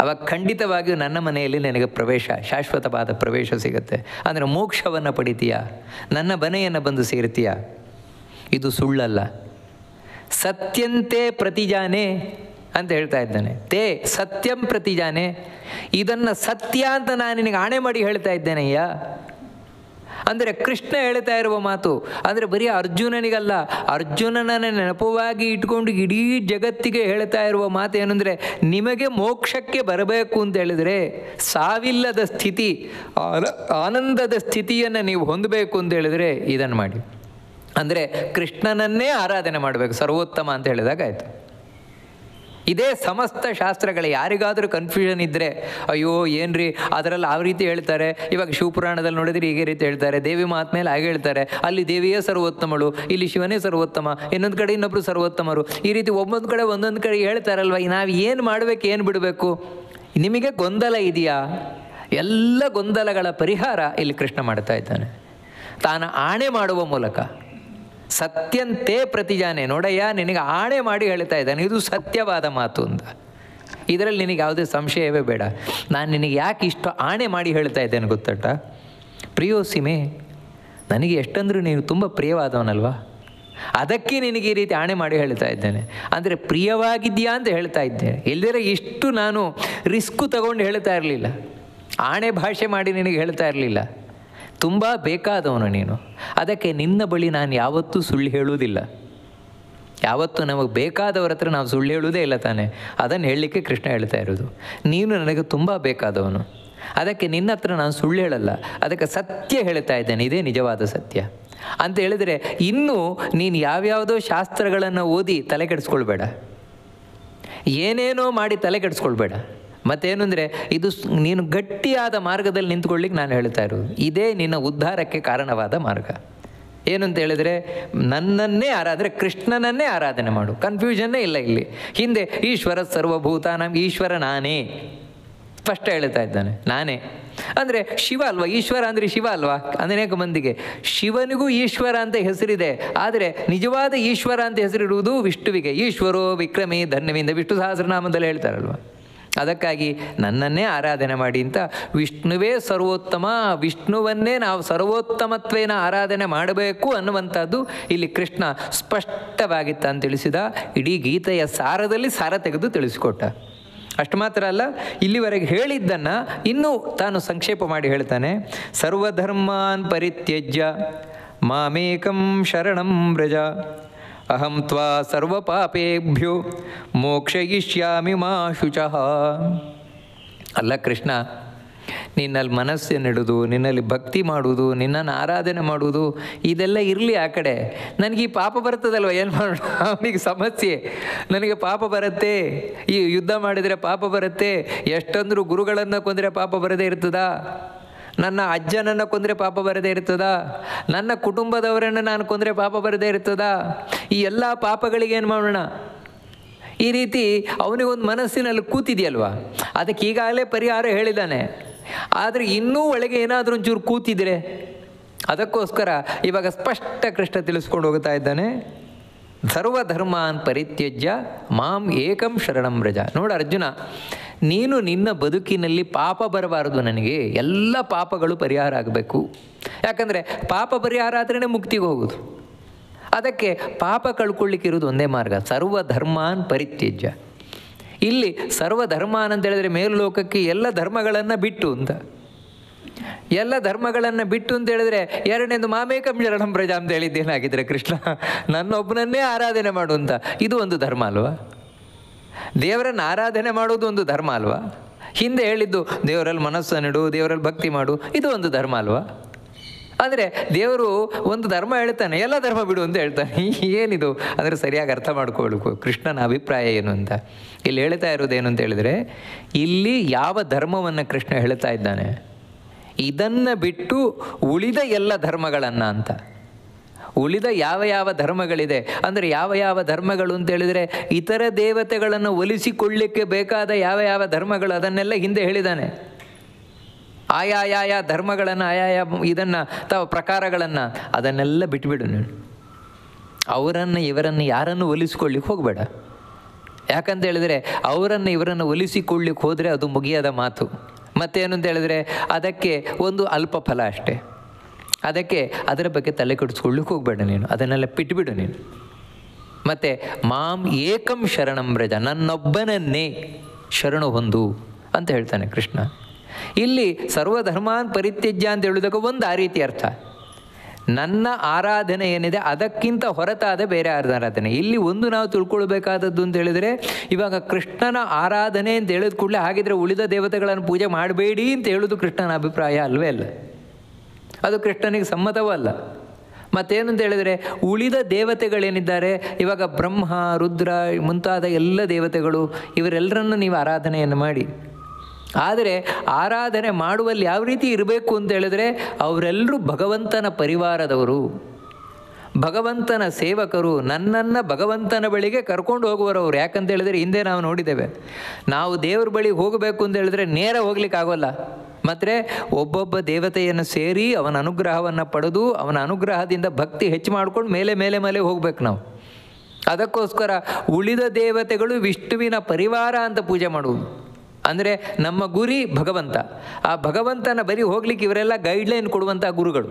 ಆವಾಗ ಖಂಡಿತವಾಗಿಯೂ ನನ್ನ ಮನೆಯಲ್ಲಿ ನನಗೆ ಪ್ರವೇಶ, ಶಾಶ್ವತವಾದ ಪ್ರವೇಶ ಸಿಗುತ್ತೆ. ಅಂದರೆ ಮೋಕ್ಷವನ್ನು ಪಡಿತೀಯ, ನನ್ನ ಮನೆಯನ್ನು ಬಂದು ಸೇರ್ತೀಯ. ಇದು ಸುಳ್ಳಲ್ಲ. ಸತ್ಯಂತೆ ಪ್ರತಿಜಾನೆ ಅಂತ ಹೇಳ್ತಾ ಇದ್ದಾನೆ. ತೇ ಸತ್ಯಂ ಪ್ರತಿಜಾನೆ, ಇದನ್ನು ಸತ್ಯ ಅಂತ ನಾನು ನಿನಗೆ ಆಣೆ ಮಾಡಿ ಹೇಳ್ತಾ ಇದ್ದೇನೆಯ್ಯ. ಅಂದರೆ ಕೃಷ್ಣ ಹೇಳ್ತಾ ಇರುವ ಮಾತು ಅಂದರೆ ಬರೀ ಅರ್ಜುನನಿಗಲ್ಲ, ಅರ್ಜುನನನ್ನು ನೆನಪವಾಗಿ ಇಟ್ಕೊಂಡು ಇಡೀ ಜಗತ್ತಿಗೆ ಹೇಳ್ತಾ ಇರುವ ಮಾತು ಏನಂದರೆ, ನಿಮಗೆ ಮೋಕ್ಷಕ್ಕೆ ಬರಬೇಕು ಅಂತ ಹೇಳಿದರೆ, ಸಾವಿಲ್ಲದ ಸ್ಥಿತಿ, ಆನಂದದ ಸ್ಥಿತಿಯನ್ನು ನೀವು ಹೊಂದಬೇಕು ಅಂತ ಹೇಳಿದರೆ ಇದನ್ನು ಮಾಡಿ. ಅಂದರೆ ಕೃಷ್ಣನನ್ನೇ ಆರಾಧನೆ ಮಾಡಬೇಕು, ಸರ್ವೋತ್ತಮ ಅಂತ ಹೇಳಿದಾಗ ಆಯಿತು. ಇದೇ ಸಮಸ್ತ ಶಾಸ್ತ್ರಗಳ. ಯಾರಿಗಾದರೂ ಕನ್ಫ್ಯೂಷನ್ ಇದ್ದರೆ, ಅಯ್ಯೋ ಏನ್ರಿ ಅದರಲ್ಲಿ ಆ ರೀತಿ ಹೇಳ್ತಾರೆ, ಇವಾಗ ಶಿವಪುರಾಣದಲ್ಲಿ ನೋಡಿದರೆ ಹೀಗೆ ರೀತಿ ಹೇಳ್ತಾರೆ, ದೇವಿ ಮಹಾತ್ಮೆಯಲ್ಲಿ ಹಾಗೆ ಹೇಳ್ತಾರೆ, ಅಲ್ಲಿ ದೇವಿಯೇ ಸರ್ವೋತ್ತಮಳು, ಇಲ್ಲಿ ಶಿವನೇ ಸರ್ವೋತ್ತಮ, ಇನ್ನೊಂದು ಕಡೆ ಇನ್ನೊಬ್ಬರು ಸರ್ವೋತ್ತಮರು, ಈ ರೀತಿ ಒಂದೊಂದು ಕಡೆ ಹೇಳ್ತಾರಲ್ವ. ನಾವು ಏನು ಮಾಡಬೇಕು, ಏನು ಬಿಡಬೇಕು? ನಿಮಗೆ ಗೊಂದಲ ಇದೆಯಾ? ಎಲ್ಲ ಗೊಂದಲಗಳ ಪರಿಹಾರ ಇಲ್ಲಿ ಕೃಷ್ಣ ಮಾಡ್ತಾ ಇದ್ದಾನೆ, ತಾನು ಆಣೆ ಮಾಡುವ ಮೂಲಕ. ಸತ್ಯಂತೆ ಪ್ರತಿಜಾನೆ, ನೋಡಯ್ಯ ನಿನಗೆ ಆಣೆ ಮಾಡಿ ಹೇಳ್ತಾ ಇದ್ದಾನೆ, ಇದು ಸತ್ಯವಾದ ಮಾತು ಅಂತ. ಇದರಲ್ಲಿ ನಿನಗೆ ಯಾವುದೇ ಸಂಶಯವೇ ಬೇಡ. ನಾನು ನಿನಗೆ ಯಾಕೆ ಇಷ್ಟು ಆಣೆ ಮಾಡಿ ಹೇಳ್ತಾ ಇದ್ದೇನೆ ಗೊತ್ತಟ್ಟ? ಪ್ರಿಯೋಸಿಮೆ, ನನಗೆ ಎಷ್ಟಂದ್ರೂ ನೀನು ತುಂಬ ಪ್ರಿಯವಾದವನಲ್ವಾ, ಅದಕ್ಕೆ ನಿನಗೆ ಈ ರೀತಿ ಆಣೆ ಮಾಡಿ ಹೇಳ್ತಾ ಇದ್ದೇನೆ. ಅಂದರೆ ಪ್ರಿಯವಾಗಿದೆಯಾ ಅಂತ ಹೇಳ್ತಾ ಇದ್ದೇನೆ. ಇಲ್ಲದೇ ಇಷ್ಟು ನಾನು ರಿಸ್ಕು ತಗೊಂಡು ಹೇಳ್ತಾ ಇರಲಿಲ್ಲ, ಆಣೆ ಭಾಷೆ ಮಾಡಿ ನಿನಗೆ ಹೇಳ್ತಾ ಇರಲಿಲ್ಲ. ತುಂಬ ಬೇಕಾದವನು ನೀನು, ಅದಕ್ಕೆ ನಿನ್ನ ಬಳಿ ನಾನು ಯಾವತ್ತೂ ಸುಳ್ಳು ಹೇಳುವುದಿಲ್ಲ. ಯಾವತ್ತೂ ನಮಗೆ ಬೇಕಾದವರ ಹತ್ರ ನಾವು ಸುಳ್ಳು ಹೇಳುವುದೇ ಇಲ್ಲ ತಾನೆ. ಅದನ್ನು ಹೇಳಲಿಕ್ಕೆ ಕೃಷ್ಣ ಹೇಳ್ತಾ ಇರೋದು. ನೀನು ನನಗೆ ತುಂಬ ಬೇಕಾದವನು, ಅದಕ್ಕೆ ನಿನ್ನ ಹತ್ರ ನಾನು ಸುಳ್ಳು ಹೇಳಲ್ಲ, ಅದಕ್ಕೆ ಸತ್ಯ ಹೇಳ್ತಾ ಇದ್ದೇನೆ, ಇದೇ ನಿಜವಾದ ಸತ್ಯ ಅಂತ ಹೇಳಿದರೆ, ಇನ್ನೂ ನೀನು ಯಾವ್ಯಾವುದೋ ಶಾಸ್ತ್ರಗಳನ್ನು ಓದಿ ತಲೆ ಕೆಡಿಸ್ಕೊಳ್ಬೇಡ, ಏನೇನೋ ಮಾಡಿ ತಲೆ ಕೆಡಿಸ್ಕೊಳ್ಬೇಡ. ಮತ್ತೇನು ಅಂದರೆ, ಇದು ನೀನು ಗಟ್ಟಿಯಾದ ಮಾರ್ಗದಲ್ಲಿ ನಿಂತ್ಕೊಳ್ಳಿಕ್ಕೆ ನಾನು ಹೇಳ್ತಾ ಇರೋದು. ಇದೇ ನಿನ್ನ ಉದ್ಧಾರಕ್ಕೆ ಕಾರಣವಾದ ಮಾರ್ಗ. ಏನು ಅಂತ ಹೇಳಿದರೆ, ನನ್ನನ್ನೇ ಆರಾಧನೆ, ಕೃಷ್ಣನನ್ನೇ ಆರಾಧನೆ ಮಾಡು. ಕನ್ಫ್ಯೂಷನ್ನೇ ಇಲ್ಲ ಇಲ್ಲಿ. ಹಿಂದೆ ಈಶ್ವರ ಸರ್ವಭೂತಾನಾಂ, ಈಶ್ವರ ನಾನೇ ಸ್ಪಷ್ಟ ಹೇಳ್ತಾ ಇದ್ದಾನೆ, ನಾನೇ ಅಂದರೆ ಶಿವ ಅಲ್ವಾ. ಈಶ್ವರ ಅಂದರೆ ಶಿವ ಅಲ್ವಾ. ಅನೇಕ ಮಂದಿಗೆ ಶಿವನಿಗೂ ಈಶ್ವರ ಅಂತ ಹೆಸರಿದೆ, ಆದರೆ ನಿಜವಾದ ಈಶ್ವರ ಅಂತ ಹೆಸರಿರುವುದು ವಿಷ್ಣುವಿಗೆ. ಈಶ್ವರೋ ವಿಕ್ರಮೇ ಧನ್ಯವಿಂದ ವಿಷ್ಣು ಸಹಸ್ರನಾಮದಲ್ಲಿ ಹೇಳ್ತಾರಲ್ವ. ಅದಕ್ಕಾಗಿ ನನ್ನನ್ನೇ ಆರಾಧನೆ ಮಾಡಿ ಅಂತ. ವಿಷ್ಣುವೇ ಸರ್ವೋತ್ತಮ, ವಿಷ್ಣುವನ್ನೇ ನಾವು ಸರ್ವೋತ್ತಮತ್ವೇನ ಆರಾಧನೆ ಮಾಡಬೇಕು ಅನ್ನುವಂಥದ್ದು ಇಲ್ಲಿ ಕೃಷ್ಣ ಸ್ಪಷ್ಟವಾಗಿತ್ತ ಅಂತ ತಿಳಿಸಿದ. ಇಡೀ ಗೀತೆಯ ಸಾರದಲ್ಲಿ ಸಾರ ತೆಗೆದು ತಿಳಿಸಿಕೊಟ್ಟ. ಅಷ್ಟು ಮಾತ್ರ ಅಲ್ಲ, ಇಲ್ಲಿವರೆಗೆ ಹೇಳಿದ್ದನ್ನು ಇನ್ನೂ ತಾನು ಸಂಕ್ಷೇಪ ಮಾಡಿ ಹೇಳ್ತಾನೆ. ಸರ್ವಧರ್ಮಾನ್ ಪರಿತ್ಯಜ್ಯ ಮಾಮೇಕಂ ಶರಣಂ ವ್ರಜ, ಅಹಂ ತ್ವಾ ಸರ್ವಪಾಪೇಭ್ಯೋ ಮೋಕ್ಷಯಿಷ್ಯಾಮಿ ಮಾ ಶುಚಃ. ಅಲ್ಲ ಕೃಷ್ಣ, ನಿನ್ನಲ್ಲಿ ಮನಸ್ಸನ್ನಿಡುವುದು, ನಿನ್ನಲ್ಲಿ ಭಕ್ತಿ ಮಾಡುವುದು, ನಿನ್ನನ್ನು ಆರಾಧನೆ ಮಾಡುವುದು, ಇದೆಲ್ಲ ಇರಲಿ ಆ ಕಡೆ. ನನಗೆ ಈ ಪಾಪ ಬರ್ತದಲ್ವ, ಏನು ಮಾಡೋಣ? ಅವನಿಗೆ ಸಮಸ್ಯೆ, ನನಗೆ ಪಾಪ ಬರುತ್ತೆ, ಈ ಯುದ್ಧ ಮಾಡಿದರೆ ಪಾಪ ಬರುತ್ತೆ, ಎಷ್ಟಂದ್ರೂ ಗುರುಗಳನ್ನು ಕೊಂದರೆ ಪಾಪ ಬರದೇ ಇರ್ತದಾ? ನನ್ನ ಅಜ್ಜನನ್ನು ಕೊಂದರೆ ಪಾಪ ಬರದೇ ಇರ್ತದಾ? ನನ್ನ ಕುಟುಂಬದವರನ್ನು ನಾನು ಕೊಂದರೆ ಪಾಪ ಬರದೇ ಇರ್ತದಾ? ಈ ಎಲ್ಲ ಪಾಪಗಳಿಗೆ ಏನು ಮಾಡೋಣ? ಈ ರೀತಿ ಅವನಿಗೊಂದು ಮನಸ್ಸಿನಲ್ಲಿ ಕೂತಿದೆಯಲ್ವಾ, ಅದಕ್ಕೆ ಈಗಾಗಲೇ ಪರಿಹಾರ ಹೇಳಿದ್ದಾನೆ. ಆದರೆ ಇನ್ನೂ ಒಳಗೆ ಏನಾದರೂ ಒಂಚೂರು ಕೂತಿದ್ರೆ ಅದಕ್ಕೋಸ್ಕರ ಇವಾಗ ಸ್ಪಷ್ಟ ಕೃಷ್ಣ ತಿಳಿಸ್ಕೊಂಡು ಹೋಗ್ತಾ ಇದ್ದಾನೆ. ಸರ್ವಧರ್ಮಾನ್ ಪರಿತ್ಯಜ್ಯ ಮಾಂ ಏಕಂ ಶರಣಂ ವ್ರಜ. ನೋಡು ಅರ್ಜುನ, ನೀನು ನಿನ್ನ ಬದುಕಿನಲ್ಲಿ ಪಾಪ ಬರಬಾರದು. ನನಗೆ ಎಲ್ಲ ಪಾಪಗಳು ಪರಿಹಾರ ಆಗಬೇಕು. ಯಾಕಂದರೆ ಪಾಪ ಪರಿಹಾರ ಆದ್ರೇ ಮುಕ್ತಿಗೆ ಹೋಗೋದು. ಅದಕ್ಕೆ ಪಾಪ ಕಳ್ಕೊಳ್ಳಿಕ್ಕಿರೋದು ಒಂದೇ ಮಾರ್ಗ, ಸರ್ವಧರ್ಮಾನ್ ಪರಿತ್ಯಜ್ಯ. ಇಲ್ಲಿ ಸರ್ವಧರ್ಮಾನ್ ಅಂತ ಹೇಳಿದ್ರೆ ಮೇಲುಲೋಕಕ್ಕೆ ಎಲ್ಲ ಧರ್ಮಗಳನ್ನು ಬಿಟ್ಟು ಅಂತ. ಎಲ್ಲ ಧರ್ಮಗಳನ್ನು ಬಿಟ್ಟು ಅಂತ ಹೇಳಿದ್ರೆ ಎರಡನೇದು ಮಾಮೇಕಂ ಶರಣಂ ಪ್ರಜಾ ಅಂತ ಹೇಳಿದ್ದೇನಾಗಿದ್ರೆ ಕೃಷ್ಣ ನನ್ನೊಬ್ಬನನ್ನೇ ಆರಾಧನೆ ಮಾಡು ಅಂತ. ಇದು ಒಂದು ಧರ್ಮ ಅಲ್ವಾ? ದೇವರನ್ನು ಆರಾಧನೆ ಮಾಡೋದು ಒಂದು ಧರ್ಮ ಅಲ್ವಾ? ಹಿಂದೆ ಹೇಳಿದ್ದು ದೇವರಲ್ಲಿ ಮನಸ್ಸನ್ನಿಡು, ದೇವರಲ್ಲಿ ಭಕ್ತಿ ಮಾಡು, ಇದು ಒಂದು ಧರ್ಮ ಅಲ್ವಾ? ಅಂದರೆ ದೇವರು ಒಂದು ಧರ್ಮ ಹೇಳ್ತಾನೆ, ಎಲ್ಲ ಧರ್ಮ ಬಿಡು ಅಂತ ಹೇಳ್ತಾನೆ. ಏನಿದು ಅಂದರೆ ಸರಿಯಾಗಿ ಅರ್ಥ ಮಾಡ್ಕೊಳ್ಬೇಕು ಕೃಷ್ಣನ ಅಭಿಪ್ರಾಯ ಏನು ಅಂತ. ಇಲ್ಲಿ ಹೇಳ್ತಾ ಇರೋದೇನು ಅಂತ ಹೇಳಿದರೆ, ಇಲ್ಲಿ ಯಾವ ಧರ್ಮವನ್ನು ಕೃಷ್ಣ ಹೇಳ್ತಾ ಇದ್ದಾನೆ, ಇದನ್ನು ಬಿಟ್ಟು ಉಳಿದ ಎಲ್ಲ ಧರ್ಮಗಳನ್ನು ಅಂತ. ಉಳಿದ ಯಾವ ಯಾವ ಧರ್ಮಗಳಿದೆ ಅಂದರೆ ಯಾವ ಯಾವ ಧರ್ಮಗಳು ಅಂತ ಹೇಳಿದರೆ ಇತರ ದೇವತೆಗಳನ್ನು ಒಲಿಸಿಕೊಳ್ಳಿಕ್ಕೆ ಬೇಕಾದ ಯಾವ ಯಾವ ಧರ್ಮಗಳು ಅದನ್ನೆಲ್ಲ ಹಿಂದೆ ಹೇಳಿದ್ದಾನೆ. ಆಯಾ ಧರ್ಮಗಳನ್ನು ಆಯಾ ಇದನ್ನು ತಾವು ಪ್ರಕಾರಗಳನ್ನು ಅದನ್ನೆಲ್ಲ ಬಿಟ್ಬಿಡು ನೀನು. ಅವರನ್ನು ಇವರನ್ನು ಯಾರನ್ನು ಒಲಿಸ್ಕೊಳ್ಳಿಕ್ಕೆ ಹೋಗಬೇಡ. ಯಾಕಂತ ಹೇಳಿದರೆ ಅವರನ್ನು ಇವರನ್ನು ಒಲಿಸಿಕೊಳ್ಳಿಕ್ಕೆ ಹೋದರೆ ಅದು ಮುಗಿಯದ ಮಾತು. ಮತ್ತೇನು ಅಂತ ಹೇಳಿದರೆ ಅದಕ್ಕೆ ಒಂದು ಅಲ್ಪ ಫಲ ಅಷ್ಟೇ. ಅದಕ್ಕೆ ಅದರ ಬಗ್ಗೆ ತಲೆ ಕೆಡಿಸ್ಕೊಳ್ಳಿಕ್ಕೆ ಹೋಗಬೇಡ ನೀನು, ಅದನ್ನೆಲ್ಲ ಬಿಟ್ಬಿಡು ನೀನು. ಮತ್ತು ಮಾಂ ಏಕಂ ಶರಣಂ ವ್ರಜ, ನನ್ನೊಬ್ಬನನ್ನೇ ಶರಣು ಹೊಂದು ಅಂತ ಹೇಳ್ತಾನೆ ಕೃಷ್ಣ. ಇಲ್ಲಿ ಸರ್ವಧರ್ಮಾನ್ ಪರಿತ್ಯಜ್ಯ ಅಂತ ಹೇಳೋದಕ್ಕೆ ಒಂದು ಆ ರೀತಿ ಅರ್ಥ. ನನ್ನ ಆರಾಧನೆ ಏನಿದೆ ಅದಕ್ಕಿಂತ ಹೊರತಾದ ಬೇರೆ ಆರಾಧನೆ. ಇಲ್ಲಿ ಒಂದು ನಾವು ತಿಳ್ಕೊಳ್ಬೇಕಾದದ್ದು ಅಂತ ಹೇಳಿದರೆ, ಇವಾಗ ಕೃಷ್ಣನ ಆರಾಧನೆ ಅಂತ ಹೇಳಿದ ಕೂಡಲೇ ಹಾಗಿದ್ರೆ ಉಳಿದ ದೇವತೆಗಳನ್ನು ಪೂಜೆ ಮಾಡಬೇಡಿ ಅಂತ ಹೇಳೋದು ಕೃಷ್ಣನ ಅಭಿಪ್ರಾಯ ಅಲ್ವೇ ಅಲ್ಲ. ಅದು ಕೃಷ್ಣನಿಗೆ ಸಮ್ಮತವೂ ಅಲ್ಲ. ಮತ್ತೇನು ಅಂತ ಹೇಳಿದರೆ ಉಳಿದ ದೇವತೆಗಳೇನಿದ್ದಾರೆ, ಇವಾಗ ಬ್ರಹ್ಮ ರುದ್ರ ಮುಂತಾದ ಎಲ್ಲ ದೇವತೆಗಳು, ಇವರೆಲ್ಲರನ್ನು ನೀವು ಆರಾಧನೆಯನ್ನು ಮಾಡಿ. ಆದರೆ ಆರಾಧನೆ ಮಾಡುವಲ್ಲಿ ಯಾವ ರೀತಿ ಇರಬೇಕು ಅಂತ ಹೇಳಿದ್ರೆ, ಅವರೆಲ್ಲರೂ ಭಗವಂತನ ಪರಿವಾರದವರು, ಭಗವಂತನ ಸೇವಕರು, ನನ್ನನ್ನು ಭಗವಂತನ ಬಳಿಗೆ ಕರ್ಕೊಂಡು ಹೋಗುವರವರು. ಯಾಕಂತ ಹೇಳಿದರೆ ಹಿಂದೆ ನಾವು ನೋಡಿದ್ದೇವೆ, ನಾವು ದೇವ್ರ ಬಳಿಗೆ ಹೋಗಬೇಕು ಅಂತ ಹೇಳಿದ್ರೆ ನೇರ ಹೋಗ್ಲಿಕ್ಕೆ ಆಗೋಲ್ಲ. ಮತ್ತು ಒಬ್ಬೊಬ್ಬ ದೇವತೆಯನ್ನು ಸೇರಿ ಅವನ ಅನುಗ್ರಹವನ್ನು ಪಡೆದು ಅವನ ಅನುಗ್ರಹದಿಂದ ಭಕ್ತಿ ಹೆಚ್ಚು ಮಾಡ್ಕೊಂಡು ಮೇಲೆ ಮೇಲೆ ಮೇಲೆ ಹೋಗ್ಬೇಕು ನಾವು. ಅದಕ್ಕೋಸ್ಕರ ಉಳಿದ ದೇವತೆಗಳು ವಿಷ್ಣುವಿನ ಪರಿವಾರ ಅಂತ ಪೂಜೆ ಮಾಡುವುದು. ಅಂದರೆ ನಮ್ಮ ಗುರಿ ಭಗವಂತ. ಆ ಭಗವಂತನ ಬರಿ ಹೋಗ್ಲಿಕ್ಕೆ ಇವರೆಲ್ಲ ಗೈಡ್ಲೈನ್ ಕೊಡುವಂಥ ಗುರುಗಳು.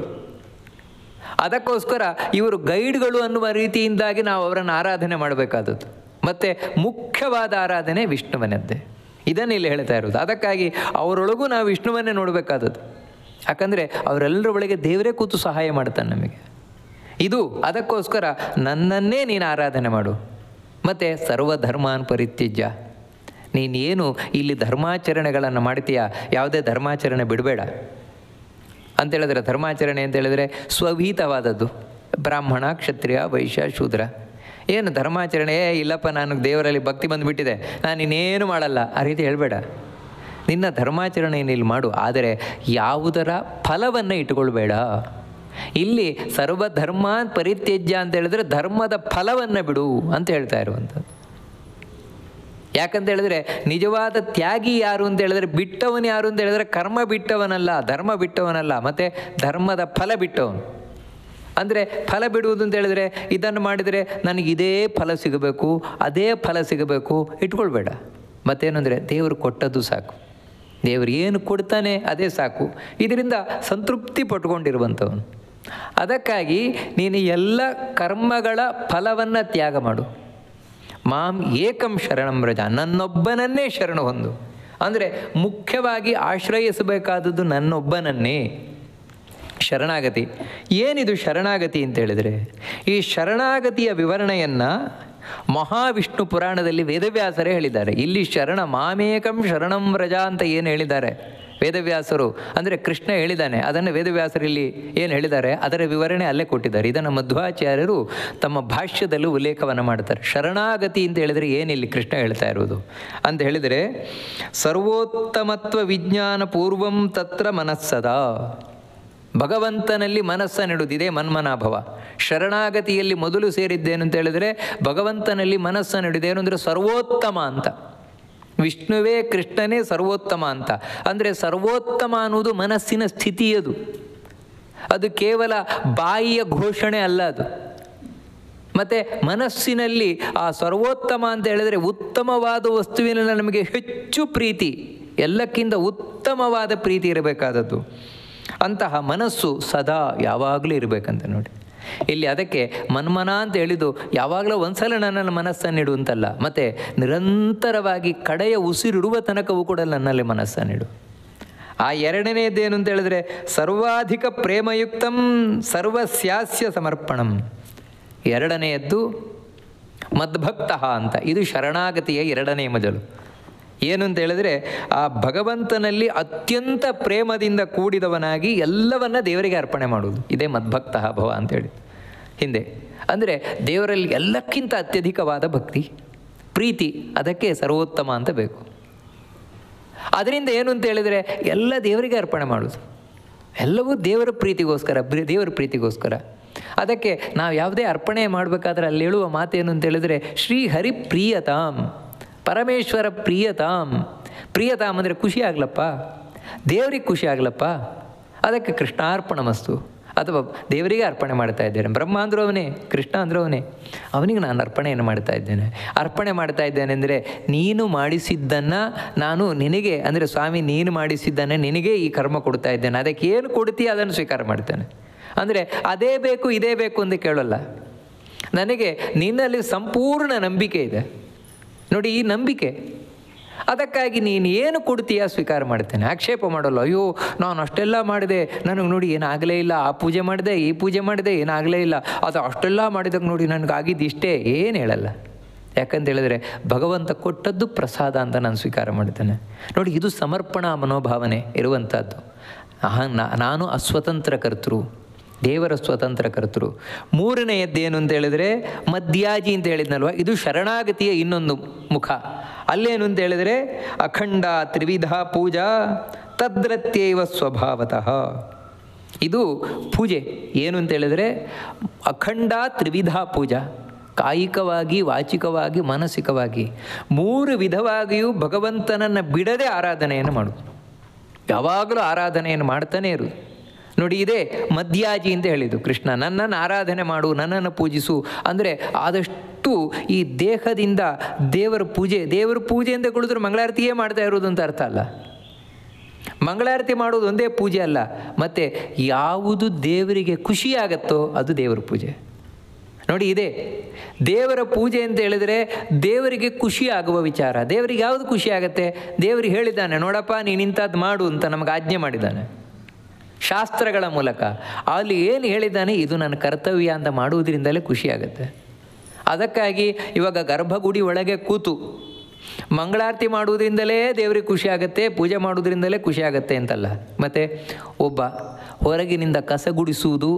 ಅದಕ್ಕೋಸ್ಕರ ಇವರು ಗೈಡ್ಗಳು ಅನ್ನುವ ರೀತಿಯಿಂದಾಗಿ ನಾವು ಅವರನ್ನು ಆರಾಧನೆ ಮಾಡಬೇಕಾದದ್ದು. ಮತ್ತು ಮುಖ್ಯವಾದ ಆರಾಧನೆ ವಿಷ್ಣುವನದ್ದೇ. ಇದನ್ನು ಇಲ್ಲಿ ಹೇಳ್ತಾ ಇರೋದು. ಅದಕ್ಕಾಗಿ ಅವರೊಳಗೂ ನಾವು ವಿಷ್ಣುವನ್ನೇ ನೋಡಬೇಕಾದದ್ದು. ಯಾಕಂದರೆ ಅವರೆಲ್ಲರ ಒಳಗೆ ದೇವರೇ ಕೂತು ಸಹಾಯ ಮಾಡ್ತಾನೆ ನಮಗೆ. ಇದು ಅದಕ್ಕೋಸ್ಕರ ನನ್ನನ್ನೇ ನೀನು ಆರಾಧನೆ ಮಾಡು. ಮತ್ತು ಸರ್ವಧರ್ಮಾನ್ ಪರಿತ್ಯಜ್ಯ, ನೀನೇನು ಇಲ್ಲಿ ಧರ್ಮಾಚರಣೆಗಳನ್ನು ಮಾಡ್ತೀಯ, ಯಾವುದೇ ಧರ್ಮಾಚರಣೆ ಬಿಡಬೇಡ ಅಂತೇಳಿದ್ರೆ. ಧರ್ಮಾಚರಣೆ ಅಂತ ಹೇಳಿದರೆ ಸ್ವಭೀತವಾದದ್ದು. ಬ್ರಾಹ್ಮಣ, ಕ್ಷತ್ರಿಯ, ವೈಶ್ಯ, ಶೂದ್ರ. ಏನು ಧರ್ಮಾಚರಣೆ, ಇಲ್ಲಪ್ಪ ನಾನು ದೇವರಲ್ಲಿ ಭಕ್ತಿ ಬಂದುಬಿಟ್ಟಿದೆ, ನಾನು ಇನ್ನೇನು ಮಾಡಲ್ಲ, ಆ ರೀತಿ ಹೇಳಬೇಡ. ನಿನ್ನ ಧರ್ಮಾಚರಣೆಯನ್ನು ಇಲ್ಲಿ ಮಾಡು, ಆದರೆ ಯಾವುದರ ಫಲವನ್ನು ಇಟ್ಟುಕೊಳ್ಬೇಡ. ಇಲ್ಲಿ ಸರ್ವಧರ್ಮಾನ್ ಪರಿತ್ಯಜ್ಯ ಅಂತ ಹೇಳಿದ್ರೆ ಧರ್ಮದ ಫಲವನ್ನು ಬಿಡು ಅಂತ ಹೇಳ್ತಾ ಇರುವಂಥದ್ದು. ಯಾಕಂತ ಹೇಳಿದ್ರೆ ನಿಜವಾದ ತ್ಯಾಗಿ ಯಾರು ಅಂತ ಹೇಳಿದ್ರೆ, ಬಿಟ್ಟವನು ಯಾರು ಅಂತ ಹೇಳಿದ್ರೆ ಕರ್ಮ ಬಿಟ್ಟವನಲ್ಲ, ಧರ್ಮ ಬಿಟ್ಟವನಲ್ಲ, ಮತ್ತು ಧರ್ಮದ ಫಲ ಬಿಟ್ಟವನು. ಅಂದರೆ ಫಲ ಬಿಡುವುದು ಅಂತ ಹೇಳಿದರೆ ಇದನ್ನು ಮಾಡಿದರೆ ನನಗೆ ಇದೇ ಫಲ ಸಿಗಬೇಕು, ಅದೇ ಫಲ ಸಿಗಬೇಕು ಇಟ್ಕೊಳ್ಬೇಡ. ಮತ್ತೇನೆಂದರೆ ದೇವರು ಕೊಟ್ಟದ್ದು ಸಾಕು, ದೇವರು ಏನು ಕೊಡ್ತಾನೆ ಅದೇ ಸಾಕು, ಇದರಿಂದ ಸಂತೃಪ್ತಿ ಪಟ್ಕೊಂಡಿರುವಂಥವನು. ಅದಕ್ಕಾಗಿ ನೀನು ಎಲ್ಲ ಕರ್ಮಗಳ ಫಲವನ್ನು ತ್ಯಾಗ ಮಾಡು. ಮಾಂ ಏಕಂ ಶರಣಂ ವ್ರಜ, ನನ್ನೊಬ್ಬನನ್ನೇ ಶರಣ ಹೊಂದು. ಅಂದರೆ ಮುಖ್ಯವಾಗಿ ಆಶ್ರಯಿಸಬೇಕಾದದ್ದು ನನ್ನೊಬ್ಬನನ್ನೇ. ಶರಣಾಗತಿ ಏನಿದು? ಶರಣಾಗತಿ ಅಂತ ಹೇಳಿದರೆ, ಈ ಶರಣಾಗತಿಯ ವಿವರಣೆಯನ್ನು ಮಹಾವಿಷ್ಣು ಪುರಾಣದಲ್ಲಿ ವೇದವ್ಯಾಸರೇ ಹೇಳಿದ್ದಾರೆ. ಇಲ್ಲಿ ಶರಣ ಮಾಮೇಕಂ ಶರಣಂ ವ್ರಜ ಅಂತ ಏನು ಹೇಳಿದ್ದಾರೆ ವೇದವ್ಯಾಸರು ಅಂದರೆ ಕೃಷ್ಣ ಹೇಳಿದ್ದಾನೆ, ಅದನ್ನು ವೇದವ್ಯಾಸರಲ್ಲಿ ಏನು ಹೇಳಿದ್ದಾರೆ ಅದರ ವಿವರಣೆ ಅಲ್ಲೇ ಕೊಟ್ಟಿದ್ದಾರೆ. ಇದನ್ನು ಮಧ್ವಾಚಾರ್ಯರು ತಮ್ಮ ಭಾಷ್ಯದಲ್ಲೂ ಉಲ್ಲೇಖವನ್ನು ಮಾಡ್ತಾರೆ. ಶರಣಾಗತಿ ಅಂತ ಹೇಳಿದರೆ ಏನಿಲ್ಲಿ ಕೃಷ್ಣ ಹೇಳ್ತಾ ಇರೋದು ಅಂತ ಹೇಳಿದರೆ, ಸರ್ವೋತ್ತಮತ್ವ ವಿಜ್ಞಾನ ಪೂರ್ವಂ ತತ್ರ ಮನಸ್ಸದಾ, ಭಗವಂತನಲ್ಲಿ ಮನಸ್ಸನ್ನಿಡುವುದು, ಇದೇ ಮನ್ಮನಾಭವ. ಶರಣಾಗತಿಯಲ್ಲಿ ಮೊದಲು ಸೇರಿದ್ದೇನು ಅಂತ ಹೇಳಿದರೆ ಭಗವಂತನಲ್ಲಿ ಮನಸ್ಸನ್ನಿಡುವುದೇನು ಅಂದರೆ ಸರ್ವೋತ್ತಮ ಅಂತ. ವಿಷ್ಣುವೇ ಕೃಷ್ಣನೇ ಸರ್ವೋತ್ತಮ ಅಂತ. ಅಂದರೆ ಸರ್ವೋತ್ತಮ ಅನ್ನುವುದು ಮನಸ್ಸಿನ ಸ್ಥಿತಿಯದು, ಅದು ಕೇವಲ ಬಾಯಿಯ ಘೋಷಣೆ ಅಲ್ಲ ಅದು. ಮತ್ತು ಮನಸ್ಸಿನಲ್ಲಿ ಆ ಸರ್ವೋತ್ತಮ ಅಂತ ಹೇಳಿದರೆ ಉತ್ತಮವಾದ ವಸ್ತುವಿನಲ್ಲಿ ನಮಗೆ ಹೆಚ್ಚು ಪ್ರೀತಿ, ಎಲ್ಲಕ್ಕಿಂತ ಉತ್ತಮವಾದ ಪ್ರೀತಿ ಇರಬೇಕಾದದ್ದು. ಅಂತಹ ಮನಸ್ಸು ಸದಾ ಯಾವಾಗಲೂ ಇರಬೇಕಂತ ನೋಡಿ ಇಲ್ಲಿ. ಅದಕ್ಕೆ ಮನ್ಮನ ಅಂತ ಹೇಳಿದ್ದು ಯಾವಾಗಲೂ ಒಂದ್ಸಲ ನನ್ನಲ್ಲಿ ಮನಸ್ಸನ್ನಿಡು ಅಂತಲ್ಲ, ಮತ್ತು ನಿರಂತರವಾಗಿ ಕಡೆಯ ಉಸಿರಿಡುವ ತನಕವೂ ಕೂಡ ನನ್ನಲ್ಲಿ ಮನಸ್ಸನ್ನಿಡು. ಆ ಎರಡನೇದೇನು ಅಂತ ಹೇಳಿದ್ರೆ ಸರ್ವಾಧಿಕ ಪ್ರೇಮಯುಕ್ತಂ ಸರ್ವಸ್ಯಾಸ್ಯ ಸಮರ್ಪಣಂ. ಎರಡನೆಯದ್ದು ಮದ್ಭಕ್ತ ಅಂತ. ಇದು ಶರಣಾಗತಿಯ ಎರಡನೇ ಮಜಲು. ಏನು ಅಂತ ಹೇಳಿದ್ರೆ ಆ ಭಗವಂತನಲ್ಲಿ ಅತ್ಯಂತ ಪ್ರೇಮದಿಂದ ಕೂಡಿದವನಾಗಿ ಎಲ್ಲವನ್ನ ದೇವರಿಗೆ ಅರ್ಪಣೆ ಮಾಡುವುದು, ಇದೇ ಮದ್ಭಕ್ತ ಭವ ಅಂತೇಳಿ ಹಿಂದೆ. ಅಂದರೆ ದೇವರಲ್ಲಿ ಎಲ್ಲಕ್ಕಿಂತ ಅತ್ಯಧಿಕವಾದ ಭಕ್ತಿ ಪ್ರೀತಿ, ಅದಕ್ಕೆ ಸರ್ವೋತ್ತಮ ಅಂತ ಬೇಕು. ಅದರಿಂದ ಏನು ಅಂತ ಹೇಳಿದರೆ ಎಲ್ಲ ದೇವರಿಗೆ ಅರ್ಪಣೆ ಮಾಡೋದು, ಎಲ್ಲವೂ ದೇವರ ಪ್ರೀತಿಗೋಸ್ಕರ, ದೇವರ ಪ್ರೀತಿಗೋಸ್ಕರ. ಅದಕ್ಕೆ ನಾವು ಯಾವುದೇ ಅರ್ಪಣೆ ಮಾಡಬೇಕಾದ್ರೆ ಅಲ್ಲಿ ಹೇಳುವ ಮಾತೇನು ಅಂತ ಹೇಳಿದರೆ ಶ್ರೀಹರಿ ಪ್ರಿಯತಾಂ, ಪರಮೇಶ್ವರ ಪ್ರಿಯತಾಂ. ಪ್ರಿಯತಾಂ ಅಂದರೆ ಖುಷಿ ಆಗ್ಲಪ್ಪ, ದೇವರಿಗೆ ಖುಷಿ ಆಗ್ಲಪ್ಪ, ಅದಕ್ಕೆ ಕೃಷ್ಣಾರ್ಪಣಮಸ್ತು. ಅಥವಾ ದೇವರಿಗೆ ಅರ್ಪಣೆ ಮಾಡ್ತಾ ಇದ್ದೇನೆ. ಬ್ರಹ್ಮ ಅಂದರೂ ಅವನೇ, ಕೃಷ್ಣ ಅಂದರೂ ಅವನೇ, ಅವನಿಗೆ ನಾನು ಅರ್ಪಣೆಯನ್ನು ಮಾಡ್ತಾ ಇದ್ದೇನೆ. ಅರ್ಪಣೆ ಮಾಡ್ತಾ ಇದ್ದೇನೆ ಅಂದರೆ ನೀನು ಮಾಡಿಸಿದ್ದನ್ನು ನಾನು ನಿನಗೆ, ಅಂದರೆ ಸ್ವಾಮಿ ನೀನು ಮಾಡಿಸಿದ್ದನ್ನು ನಿನಗೆ ಈ ಕರ್ಮ ಕೊಡ್ತಾ ಇದ್ದೇನೆ, ಅದಕ್ಕೆ ಏನು ಕೊಡ್ತೀಯ ಅದನ್ನು ಸ್ವೀಕಾರ ಮಾಡ್ತೇನೆ. ಅಂದರೆ ಅದೇ ಬೇಕು ಇದೇ ಬೇಕು ಅಂತ ಕೇಳೋಲ್ಲ, ನನಗೆ ನಿನ್ನಲ್ಲಿ ಸಂಪೂರ್ಣ ನಂಬಿಕೆ ಇದೆ ನೋಡಿ, ಈ ನಂಬಿಕೆ, ಅದಕ್ಕಾಗಿ ನೀನು ಏನು ಕೊಡ್ತೀಯ ಸ್ವೀಕಾರ ಮಾಡ್ತೇನೆ, ಆಕ್ಷೇಪ ಮಾಡೋಲ್ಲ. ಅಯ್ಯೋ ನಾನು ಅಷ್ಟೆಲ್ಲ ಮಾಡಿದೆ, ನನಗೆ ನೋಡಿ ಏನಾಗಲೇ ಇಲ್ಲ, ಆ ಪೂಜೆ ಮಾಡಿದೆ ಈ ಪೂಜೆ ಮಾಡಿದೆ ಏನಾಗಲೇ ಇಲ್ಲ, ಅದು ಅಷ್ಟೆಲ್ಲ ಮಾಡಿದಾಗ ನೋಡಿ ನನಗಾಗಿದ್ದು ಇಷ್ಟೇ, ಏನು ಹೇಳಲ್ಲ. ಯಾಕಂತ ಹೇಳಿದ್ರೆ ಭಗವಂತ ಕೊಟ್ಟದ್ದು ಪ್ರಸಾದ ಅಂತ ನಾನು ಸ್ವೀಕಾರ ಮಾಡ್ತೇನೆ ನೋಡಿ. ಇದು ಸಮರ್ಪಣಾ ಮನೋಭಾವನೆ ಇರುವಂಥದ್ದು. ನಾನು ಅಸ್ವತಂತ್ರ ಕರ್ತೃ, ದೇವರ ಸ್ವತಂತ್ರ ಕರ್ತೃ. ಮೂರನೆಯದ್ದೇನು ಅಂತ ಹೇಳಿದರೆ ಮಧ್ಯಾಜಿ ಅಂತ ಹೇಳಿದ್ನಲ್ವ, ಇದು ಶರಣಾಗತಿಯ ಇನ್ನೊಂದು ಮುಖ. ಅಲ್ಲೇನು ಅಂತ ಹೇಳಿದರೆ ಅಖಂಡ ತ್ರಿವಿಧ ಪೂಜಾ ತದ್ರತ್ಯೈವ ಸ್ವಭಾವತಃ. ಇದು ಪೂಜೆ ಏನು ಅಂತ ಹೇಳಿದರೆ ಅಖಂಡ ತ್ರಿವಿಧ ಪೂಜಾ, ಕಾಯಿಕವಾಗಿ ವಾಚಿಕವಾಗಿ ಮಾನಸಿಕವಾಗಿ ಮೂರು ವಿಧವಾಗಿಯೂ ಭಗವಂತನನ್ನು ಬಿಡದೆ ಆರಾಧನೆಯನ್ನು ಮಾಡುವುದು, ಯಾವಾಗಲೂ ಆರಾಧನೆಯನ್ನು ಮಾಡ್ತಾನೇ ಇರುವುದು ನೋಡಿ. ಇದೇ ಮಧ್ಯಾಜಿ ಅಂತ ಹೇಳಿದ್ದು ಕೃಷ್ಣ, ನನ್ನನ್ನು ಆರಾಧನೆ ಮಾಡು, ನನ್ನನ್ನು ಪೂಜಿಸು. ಅಂದರೆ ಆದಷ್ಟು ಈ ದೇಹದಿಂದ ದೇವರ ಪೂಜೆ ಅಂತ ಕುಳಿದ್ರೆ ಮಂಗಳಾರತಿಯೇ ಮಾಡ್ತಾ ಇರೋದು ಅಂತ ಅರ್ಥ ಅಲ್ಲ. ಮಂಗಳಾರತಿ ಮಾಡೋದು ಒಂದೇ ಪೂಜೆ ಅಲ್ಲ, ಮತ್ತು ಯಾವುದು ದೇವರಿಗೆ ಖುಷಿಯಾಗತ್ತೋ ಅದು ದೇವರ ಪೂಜೆ ನೋಡಿ. ಇದೇ ದೇವರ ಪೂಜೆ ಅಂತ ಹೇಳಿದರೆ ದೇವರಿಗೆ ಖುಷಿಯಾಗುವ ವಿಚಾರ. ದೇವರಿಗೆ ಯಾವುದು ಖುಷಿ ಆಗುತ್ತೆ? ದೇವರಿಗೆ ಹೇಳಿದ್ದಾನೆ ನೋಡಪ್ಪ ನೀನು ಇಂಥದ್ದು ಮಾಡು ಅಂತ ನಮಗೆ ಆಜ್ಞೆ ಮಾಡಿದ್ದಾನೆ ಶಾಸ್ತ್ರಗಳ ಮೂಲಕ. ಅಲ್ಲಿ ಏನು ಹೇಳಿದ್ದಾನೆ ಇದು ನನ್ನ ಕರ್ತವ್ಯ ಅಂತ ಮಾಡುವುದರಿಂದಲೇ ಖುಷಿಯಾಗುತ್ತೆ. ಅದಕ್ಕಾಗಿ ಇವಾಗ ಗರ್ಭಗುಡಿ ಒಳಗೆ ಕೂತು ಮಂಗಳಾರತಿ ಮಾಡುವುದರಿಂದಲೇ ದೇವರಿಗೆ ಖುಷಿಯಾಗತ್ತೆ, ಪೂಜೆ ಮಾಡುವುದರಿಂದಲೇ ಖುಷಿಯಾಗತ್ತೆ ಅಂತಲ್ಲ. ಮತ್ತು ಒಬ್ಬ ಹೊರಗಿನಿಂದ ಕಸ ಗುಡಿಸುವುದು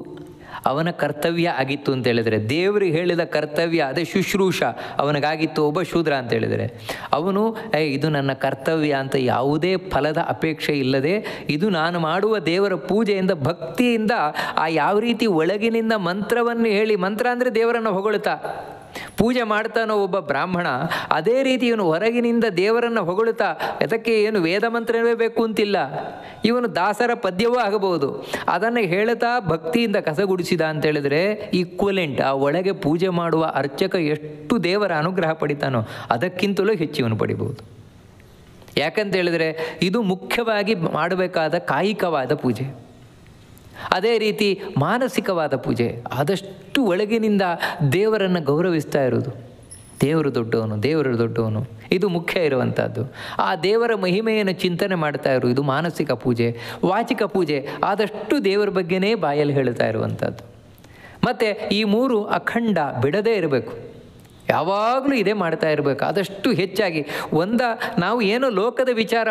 ಅವನ ಕರ್ತವ್ಯ ಆಗಿತ್ತು ಅಂತ ಹೇಳಿದರೆ, ದೇವರಿಗೆ ಹೇಳಿದ ಕರ್ತವ್ಯ ಅದೇ ಶುಶ್ರೂಷ ಅವನಿಗಾಗಿತ್ತು. ಒಬ್ಬ ಶೂದ್ರ ಅಂತ ಹೇಳಿದರೆ ಅವನು ಇದು ನನ್ನ ಕರ್ತವ್ಯ ಅಂತ ಯಾವುದೇ ಫಲದ ಅಪೇಕ್ಷೆ ಇಲ್ಲದೆ, ಇದು ನಾನು ಮಾಡುವ ದೇವರ ಪೂಜೆಯಿಂದ ಭಕ್ತಿಯಿಂದ ಆ ಯಾವ ರೀತಿ ಒಳಗಿನಿಂದ ಮಂತ್ರವನ್ನು ಹೇಳಿ, ಮಂತ್ರ ಅಂದರೆ ದೇವರನ್ನು ಹೊಗಳುತ್ತಾ ಪೂಜೆ ಮಾಡ್ತಾನೋ ಒಬ್ಬ ಬ್ರಾಹ್ಮಣ, ಅದೇ ರೀತಿ ಇವನು ಹೊರಗಿನಿಂದ ದೇವರನ್ನು ಹೊಗಳುತ್ತಾ, ಅದಕ್ಕೆ ಏನು ವೇದ ಮಂತ್ರವೇ ಬೇಕು ಅಂತಿಲ್ಲ, ಇವನು ದಾಸರ ಪದ್ಯವೂ ಆಗಬಹುದು, ಅದನ್ನು ಹೇಳುತ್ತಾ ಭಕ್ತಿಯಿಂದ ಕಸಗುಡಿಸಿದ ಅಂತ ಹೇಳಿದರೆ ಈಕ್ವಲೆಂಟ್ ಆ ಒಳಗೆ ಪೂಜೆ ಮಾಡುವ ಅರ್ಚಕ ಎಷ್ಟು ದೇವರ ಅನುಗ್ರಹ ಪಡಿತಾನೋ ಅದಕ್ಕಿಂತಲೂ ಹೆಚ್ಚು ಇವನು ಪಡಿಬಹುದು. ಯಾಕಂತ ಹೇಳಿದರೆ ಇದು ಮುಖ್ಯವಾಗಿ ಮಾಡಬೇಕಾದ ಕಾಯಿಕವಾದ ಪೂಜೆ. ಅದೇ ರೀತಿ ಮಾನಸಿಕವಾದ ಪೂಜೆ, ಆದಷ್ಟು ಒಳಗಿನಿಂದ ದೇವರನ್ನು ಗೌರವಿಸ್ತಾ ಇರೋದು. ದೇವರು ದೊಡ್ಡವನು, ದೇವರು ದೊಡ್ಡವನು, ಇದು ಮುಖ್ಯ ಇರುವಂಥದ್ದು. ಆ ದೇವರ ಮಹಿಮೆಯನ್ನು ಚಿಂತನೆ ಮಾಡ್ತಾ ಇರು, ಇದು ಮಾನಸಿಕ ಪೂಜೆ. ವಾಚಿಕ ಪೂಜೆ ಆದಷ್ಟು ದೇವರ ಬಗ್ಗೆನೇ ಬಾಯಲ್ಲಿ ಹೇಳ್ತಾ ಇರುವಂಥದ್ದು. ಮತ್ತು ಈ ಮೂರು ಅಖಂಡ ಬಿಡದೇ ಇರಬೇಕು. ಯಾವಾಗಲೂ ಇದೇ ಮಾಡ್ತಾ ಇರಬೇಕು. ಆದಷ್ಟು ಹೆಚ್ಚಾಗಿ ನಾವು ಏನೋ ಲೋಕದ ವಿಚಾರ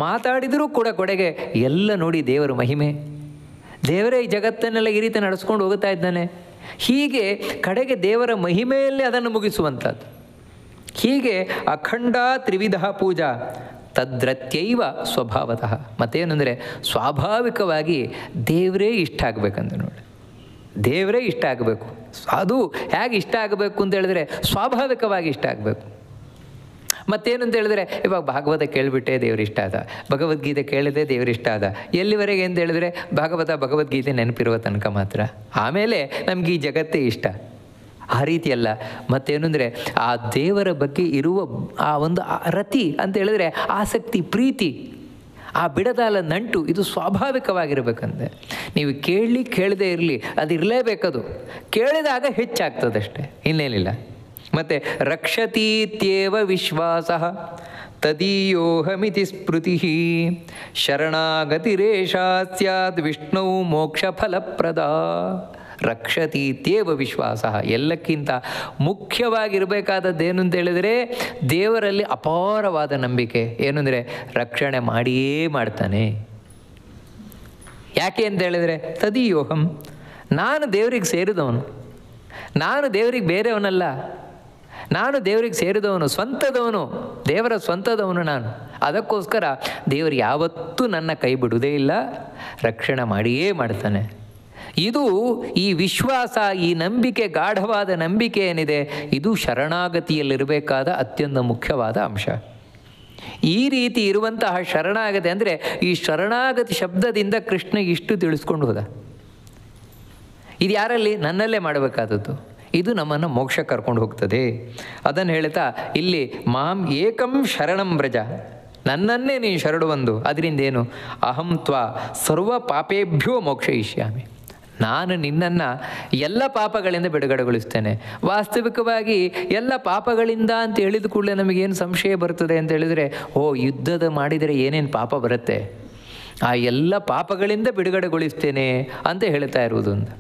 ಮಾತಾಡಿದರೂ ಕೂಡ ಕೊಡೆಗೆ ಎಲ್ಲ ನೋಡಿ ದೇವರ ಮಹಿಮೆ, ದೇವರೇ ಈ ಜಗತ್ತನ್ನೆಲ್ಲ ಈ ರೀತಿ ನಡೆಸ್ಕೊಂಡು ಹೋಗ್ತಾ ಇದ್ದಾನೆ. ಹೀಗೆ ಕಡೆಗೆ ದೇವರ ಮಹಿಮೆಯಲ್ಲೇ ಅದನ್ನು ಮುಗಿಸುವಂಥದ್ದು. ಹೀಗೆ ಅಖಂಡ ತ್ರಿವಿಧ ಪೂಜಾ ತದ್ರತ್ಯೈವ ಸ್ವಭಾವತಃ. ಮತ್ತೇನೆಂದರೆ ಸ್ವಾಭಾವಿಕವಾಗಿ ದೇವರೇ ಇಷ್ಟ ಆಗಬೇಕಂತ ನೋಡಿ, ದೇವರೇ ಇಷ್ಟ ಆಗಬೇಕು. ಅದು ಹೇಗೆ ಇಷ್ಟ ಆಗಬೇಕು ಅಂತ ಹೇಳಿದ್ರೆ ಸ್ವಾಭಾವಿಕವಾಗಿ ಇಷ್ಟ ಆಗಬೇಕು. ಮತ್ತೇನು ಅಂತ ಹೇಳಿದ್ರೆ ಇವಾಗ ಭಾಗವತ ಕೇಳಿಬಿಟ್ಟೆ ದೇವ್ರು ಇಷ್ಟ ಆದ, ಭಗವದ್ಗೀತೆ ಕೇಳಿದೆ ದೇವ್ರು ಇಷ್ಟ ಆದ, ಎಲ್ಲಿವರೆಗೆ ಅಂತ ಹೇಳಿದ್ರೆ ಭಗವದ್ಗೀತೆ ನೆನಪಿರುವ ತನಕ ಮಾತ್ರ, ಆಮೇಲೆ ನಮ್ಗೆ ಈ ಜಗತ್ತೇ ಇಷ್ಟ. ಆ ರೀತಿಯಲ್ಲ. ಮತ್ತೇನು ಅಂದರೆ ಆ ದೇವರ ಬಗ್ಗೆ ಇರುವ ಆ ಒಂದು ರತಿ ಅಂತ ಹೇಳಿದ್ರೆ ಆಸಕ್ತಿ, ಪ್ರೀತಿ, ಆ ಬಿಡದಾಲ ನಂಟು, ಇದು ಸ್ವಾಭಾವಿಕವಾಗಿರಬೇಕಂತೆ. ನೀವು ಕೇಳದೇ ಇರಲಿ, ಅದು ಇರಲೇಬೇಕದು. ಕೇಳಿದಾಗ ಹೆಚ್ಚಾಗ್ತದಷ್ಟೇ, ಇನ್ನೇನಿಲ್ಲ. ಮತ್ತು ರಕ್ಷತೀತ್ಯೇವ ವಿಶ್ವಾಸ ತದೀಯೋಹಮಿತಿ ಸ್ಮೃತಿ ಶರಣಾಗತಿರೇಷಾ ಸ್ಯಾದ್ ವಿಷ್ಣು ಮೋಕ್ಷ ಫಲಪ್ರದ. ರಕ್ಷತೀತ್ಯೇವ ವಿಶ್ವಾಸ, ಎಲ್ಲಕ್ಕಿಂತ ಮುಖ್ಯವಾಗಿರಬೇಕಾದದ್ದೇನು ಅಂತ ಹೇಳಿದರೆ ದೇವರಲ್ಲಿ ಅಪಾರವಾದ ನಂಬಿಕೆ. ಏನು ಅಂದರೆ ರಕ್ಷಣೆ ಮಾಡಿಯೇ ಮಾಡ್ತಾನೆ. ಯಾಕೆ ಅಂತ ಹೇಳಿದರೆ ತದೀಯೋಹಂ, ನಾನು ದೇವರಿಗೆ ಸೇರಿದವನು, ನಾನು ದೇವರಿಗೆ ಬೇರೆಯವನಲ್ಲ, ನಾನು ದೇವರಿಗೆ ಸೇರಿದವನು, ಸ್ವಂತದವನು, ದೇವರ ಸ್ವಂತದವನು ನಾನು. ಅದಕ್ಕೋಸ್ಕರ ದೇವರು ಯಾವತ್ತೂ ನನ್ನ ಕೈ ಬಿಡುವುದೇ ಇಲ್ಲ, ರಕ್ಷಣೆ ಮಾಡಿಯೇ ಮಾಡ್ತಾನೆ. ಇದು ಈ ವಿಶ್ವಾಸ, ಈ ನಂಬಿಕೆ, ಗಾಢವಾದ ನಂಬಿಕೆ ಏನಿದೆ, ಇದು ಶರಣಾಗತಿಯಲ್ಲಿರಬೇಕಾದ ಅತ್ಯಂತ ಮುಖ್ಯವಾದ ಅಂಶ. ಈ ರೀತಿ ಇರುವಂತಹ ಶರಣಾಗತಿ ಅಂದರೆ ಈ ಶರಣಾಗತಿ ಶಬ್ದದಿಂದ ಕೃಷ್ಣ ಇಷ್ಟು ತಿಳಿಸ್ಕೊಂಡು ಹೋದ. ಇದು ಯಾರಲ್ಲಿ? ನನ್ನಲ್ಲೇ ಮಾಡಬೇಕಾದದ್ದು. ಇದು ನಮ್ಮನ್ನು ಮೋಕ್ಷ ಕರ್ಕೊಂಡು ಹೋಗ್ತದೆ. ಅದನ್ನು ಹೇಳ್ತಾ ಇಲ್ಲಿ ಮಾಂ ಏಕಂ ಶರಣಂ ವ್ರಜ, ನನ್ನನ್ನೇ ನೀನು ಶರಣು ಬಂದು, ಅದರಿಂದೇನು ಅಹಂ ತ್ವಾ ಸರ್ವ ಪಾಪೇಭ್ಯೋ ಮೋಕ್ಷಯಿಷ್ಯಾಮಿ, ನಾನು ನಿನ್ನನ್ನು ಎಲ್ಲ ಪಾಪಗಳಿಂದ ಬಿಡುಗಡೆಗೊಳಿಸ್ತೇನೆ. ವಾಸ್ತವಿಕವಾಗಿ ಎಲ್ಲ ಪಾಪಗಳಿಂದ ಅಂತ ಹೇಳಿದ ಕೂಡಲೇ ನಮಗೇನು ಸಂಶಯ ಬರ್ತದೆ ಅಂತ ಹೇಳಿದರೆ, ಯುದ್ಧದ ಮಾಡಿದರೆ ಏನೇನು ಪಾಪ ಬರುತ್ತೆ, ಆ ಎಲ್ಲ ಪಾಪಗಳಿಂದ ಬಿಡುಗಡೆಗೊಳಿಸ್ತೇನೆ ಅಂತ ಹೇಳ್ತಾ ಇರುವುದು ಅಂತ.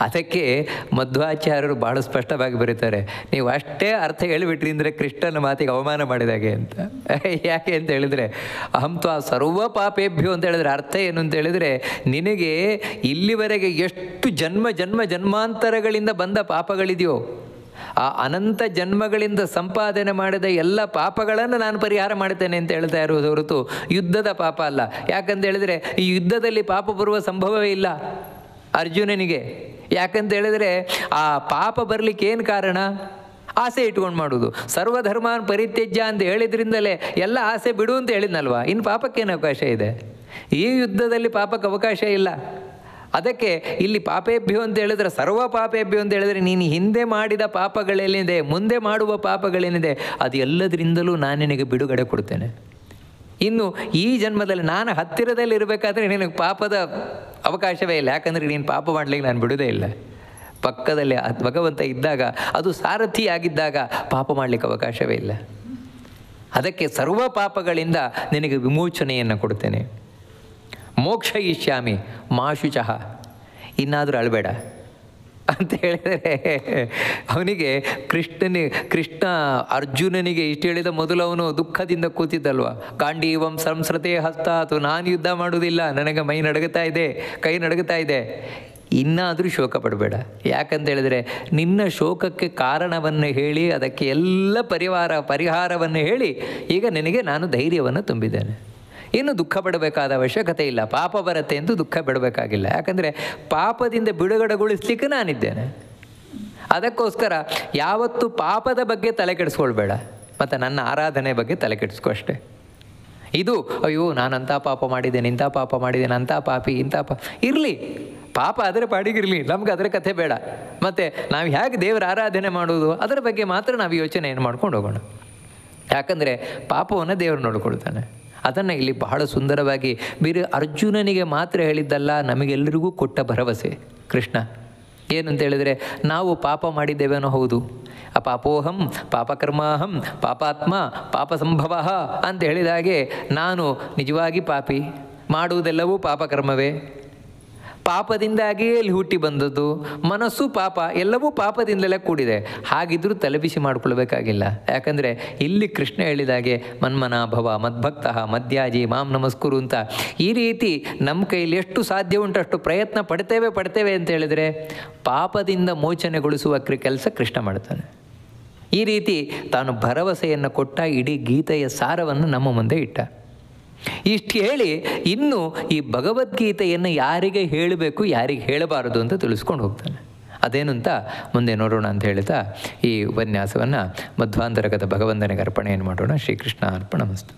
ಅದಕ್ಕೆ ಮಧ್ವಾಚಾರ್ಯರು ಭಾಳ ಸ್ಪಷ್ಟವಾಗಿ ಬರೀತಾರೆ, ನೀವು ಅಷ್ಟೇ ಅರ್ಥ ಹೇಳಿಬಿಟ್ರಿ ಅಂದರೆ ಕೃಷ್ಣನ ಮಾತಿಗೆ ಅವಮಾನ ಮಾಡಿದಾಗೆ ಅಂತ. ಯಾಕೆ ಅಂತ ಹೇಳಿದರೆ ಅಹಂ ತ್ವಾ ಸರ್ವ ಪಾಪೇಭ್ಯೋ ಅಂತ ಹೇಳಿದ್ರೆ ಅರ್ಥ ಏನು ಅಂತ ಹೇಳಿದರೆ, ನಿನಗೆ ಇಲ್ಲಿವರೆಗೆ ಎಷ್ಟು ಜನ್ಮಾಂತರಗಳಿಂದ ಬಂದ ಪಾಪಗಳಿದೆಯೋ, ಆ ಅನಂತ ಜನ್ಮಗಳಿಂದ ಸಂಪಾದನೆ ಮಾಡಿದ ಎಲ್ಲ ಪಾಪಗಳನ್ನು ನಾನು ಪರಿಹಾರ ಮಾಡ್ತೇನೆ ಅಂತ ಹೇಳ್ತಾ ಇರೋದು ಹೊರತು ಯುದ್ಧದ ಪಾಪ ಅಲ್ಲ. ಯಾಕಂತ ಹೇಳಿದರೆ ಈ ಯುದ್ಧದಲ್ಲಿ ಪಾಪ ಬರುವ ಸಂಭವವೇ ಇಲ್ಲ ಅರ್ಜುನನಿಗೆ. ಯಾಕಂತ ಹೇಳಿದರೆ ಆ ಪಾಪ ಬರಲಿಕ್ಕೆ ಏನು ಕಾರಣ? ಆಸೆ ಇಟ್ಕೊಂಡು ಮಾಡೋದು. ಸರ್ವಧರ್ಮಾನ್ ಪರಿತ್ಯಜ್ಯ ಅಂತ ಹೇಳಿದ್ರಿಂದಲೇ ಎಲ್ಲ ಆಸೆ ಬಿಡು ಅಂತ ಹೇಳಿದ್ನಲ್ವ, ಇನ್ನು ಪಾಪಕ್ಕೇನು ಅವಕಾಶ ಇದೆ? ಈ ಯುದ್ಧದಲ್ಲಿ ಪಾಪಕ್ಕೆ ಅವಕಾಶ ಇಲ್ಲ. ಅದಕ್ಕೆ ಇಲ್ಲಿ ಪಾಪೇಭ್ಯೋ ಅಂತ ಹೇಳಿದ್ರೆ, ಸರ್ವ ಪಾಪೇಭ್ಯೋ ಅಂತ ಹೇಳಿದರೆ ನೀನು ಹಿಂದೆ ಮಾಡಿದ ಪಾಪಗಳೇನಿದೆ, ಮುಂದೆ ಮಾಡುವ ಪಾಪಗಳೇನಿದೆ, ಅದು ಎಲ್ಲದರಿಂದಲೂ ನಾನು ನಿನಗೆ ಬಿಡುಗಡೆ ಕೊಡ್ತೇನೆ. ಇನ್ನು ಈ ಜನ್ಮದಲ್ಲಿ ನಾನು ಹತ್ತಿರದಲ್ಲಿ ಇರಬೇಕಾದ್ರೆ ನಿನಗೆ ಪಾಪದ ಅವಕಾಶವೇ ಇಲ್ಲ. ಯಾಕಂದರೆ ನೀನು ಪಾಪ ಮಾಡಲಿಕ್ಕೆ ನಾನು ಬಿಡೋದೇ ಇಲ್ಲ. ಪಕ್ಕದಲ್ಲಿ ಭಗವಂತ ಇದ್ದಾಗ, ಅದು ಸಾರಥಿಯಾಗಿದ್ದಾಗ ಪಾಪ ಮಾಡಲಿಕ್ಕೆ ಅವಕಾಶವೇ ಇಲ್ಲ. ಅದಕ್ಕೆ ಸರ್ವ ಪಾಪಗಳಿಂದ ನಿನಗೆ ವಿಮೋಚನೆಯನ್ನು ಕೊಡ್ತೇನೆ. ಮೋಕ್ಷ ಇಷ್ಯಾಮಿ ಮಾಶುಚಃ, ಇನ್ನಾದರೂ ಅಳಬೇಡ ಅಂತ ಹೇಳಿದರೆ ಅವನಿಗೆ ಕೃಷ್ಣ ಅರ್ಜುನನಿಗೆ ಇಷ್ಟು ಹೇಳಿದ ಮೊದಲು ಅವನು ದುಃಖದಿಂದ ಕೂತಿದ್ದಲ್ವ. ಗಾಂಡೀವಂ ಸಂಸ್ರತೆ ಹಸ್ತಾತು, ನಾನು ಯುದ್ಧ ಮಾಡುವುದಿಲ್ಲ, ನನಗೆ ಮೈ ನಡುಗುತ್ತಾ ಇದೆ, ಕೈ ನಡುಗುತ್ತಾ ಇದೆ. ಇನ್ನಾದರೂ ಶೋಕ ಪಡಬೇಡ. ಯಾಕಂತ ಹೇಳಿದರೆ ನಿನ್ನ ಶೋಕಕ್ಕೆ ಕಾರಣವನ್ನು ಹೇಳಿ, ಅದಕ್ಕೆ ಎಲ್ಲ ಪರಿಹಾರವನ್ನು ಹೇಳಿ ಈಗ ನಿನಗೆ ನಾನು ಧೈರ್ಯವನ್ನು ತುಂಬಿದ್ದೇನೆ. ಇನ್ನು ದುಃಖ ಪಡಬೇಕಾದ ಅವಶ್ಯಕತೆ ಇಲ್ಲ. ಪಾಪ ಬರುತ್ತೆ ಎಂದು ದುಃಖ ಬಿಡಬೇಕಾಗಿಲ್ಲ. ಯಾಕಂದರೆ ಪಾಪದಿಂದ ಬಿಡುಗಡೆಗೊಳಿಸ್ಲಿಕ್ಕೆ ನಾನಿದ್ದೇನೆ. ಅದಕ್ಕೋಸ್ಕರ ಯಾವತ್ತೂ ಪಾಪದ ಬಗ್ಗೆ ತಲೆ ಕೆಡಿಸ್ಕೊಳ್ಬೇಡ, ಮತ್ತು ನನ್ನ ಆರಾಧನೆ ಬಗ್ಗೆ ತಲೆ ಕೆಡಿಸ್ಕೊ ಅಷ್ಟೇ. ಇದು ಅಯ್ಯೋ ನಾನಂಥ ಪಾಪ ಮಾಡಿದ್ದೇನೆ, ಇಂಥ ಪಾಪ ಮಾಡಿದ್ದೇನೆ, ಅಂಥ ಪಾಪಿ ಇಂಥ ಇರಲಿ, ಪಾಪ ಅದರ ಪಾಡಿಗಿರಲಿ, ನಮ್ಗೆ ಅದರ ಕಥೆ ಬೇಡ. ಮತ್ತು ನಾವು ಹೇಗೆ ದೇವರ ಆರಾಧನೆ ಮಾಡೋದು ಅದರ ಬಗ್ಗೆ ಮಾತ್ರ ನಾವು ಯೋಚನೆಯನ್ನು ಮಾಡ್ಕೊಂಡು ಹೋಗೋಣ. ಯಾಕಂದರೆ ಪಾಪವನ್ನು ದೇವರು ನೋಡಿಕೊಳ್ತಾನೆ. ಅದನ್ನು ಇಲ್ಲಿ ಬಹಳ ಸುಂದರವಾಗಿ ಬೇರೆ ಅರ್ಜುನನಿಗೆ ಮಾತ್ರ ಹೇಳಿದ್ದಲ್ಲ, ನಮಗೆಲ್ಲರಿಗೂ ಕೊಟ್ಟ ಭರವಸೆ ಕೃಷ್ಣ. ಏನು ಅಂತ ಹೇಳಿದರೆ, ನಾವು ಪಾಪ ಮಾಡಿದ್ದೇವೇನೋ ಹೌದು, ಅಪಾಪೋಹಂ ಪಾಪಕರ್ಮಾಹಂ ಪಾಪಾತ್ಮ ಪಾಪ ಸಂಭವ ಅಂತ ಹೇಳಿದ ಹಾಗೆ ನಾನು ನಿಜವಾಗಿ ಪಾಪಿ, ಮಾಡುವುದೆಲ್ಲವೂ ಪಾಪಕರ್ಮವೇ. ಪಾಪದಿಂದಾಗಿಯೇ ಇಲ್ಲಿ ಹುಟ್ಟಿ ಬಂದದ್ದು, ಮನಸ್ಸು ಪಾಪ, ಎಲ್ಲವೂ ಪಾಪದಿಂದಲೇ ಕೂಡಿದೆ. ಹಾಗಿದ್ರೂ ತಲೆಬಿಸಿ ಮಾಡಿಕೊಳ್ಬೇಕಾಗಿಲ್ಲ. ಯಾಕಂದರೆ ಇಲ್ಲಿ ಕೃಷ್ಣ ಹೇಳಿದಾಗೆ ಮನ್ಮನಾಭವ ಮದ್ಭಕ್ತ ಮದ್ಯಾಜಿ ಮಾಂ ನಮಸ್ಕುರು ಅಂತ ಈ ರೀತಿ ನಮ್ಮ ಕೈಲಿ ಎಷ್ಟು ಸಾಧ್ಯ ಉಂಟು ಅಷ್ಟು ಪ್ರಯತ್ನ ಪಡ್ತೇವೆ ಅಂತ ಹೇಳಿದರೆ ಪಾಪದಿಂದ ಮೋಚನೆಗೊಳಿಸುವ ಕೆಲಸ ಕೃಷ್ಣ ಮಾಡ್ತಾನೆ. ಈ ರೀತಿ ತಾನು ಭರವಸೆಯನ್ನು ಕೊಟ್ಟ ಇಡೀ ಗೀತೆಯ ಸಾರವನ್ನು ನಮ್ಮ ಮುಂದೆ ಇಟ್ಟ. ಇಷ್ಟು ಹೇಳಿ ಇನ್ನು ಈ ಭಗವದ್ಗೀತೆಯನ್ನು ಯಾರಿಗೆ ಹೇಳಬೇಕು ಯಾರಿಗೆ ಹೇಳಬಾರದು ಅಂತ ತಿಳಿಸ್ಕೊಂಡು ಹೋಗ್ತಾನೆ. ಅದೇನು ಅಂತ ಮುಂದೆ ನೋಡೋಣ ಅಂತ ಹೇಳ್ತಾ ಈ ಉಪನ್ಯಾಸವನ್ನು ಮಧ್ವಾಂತರಗತ ಭಗವಂತನಿಗೆ ಅರ್ಪಣೆಯನ್ನು ಮಾಡೋಣ. ಶ್ರೀಕೃಷ್ಣ ಅರ್ಪಣಮಸ್ತು.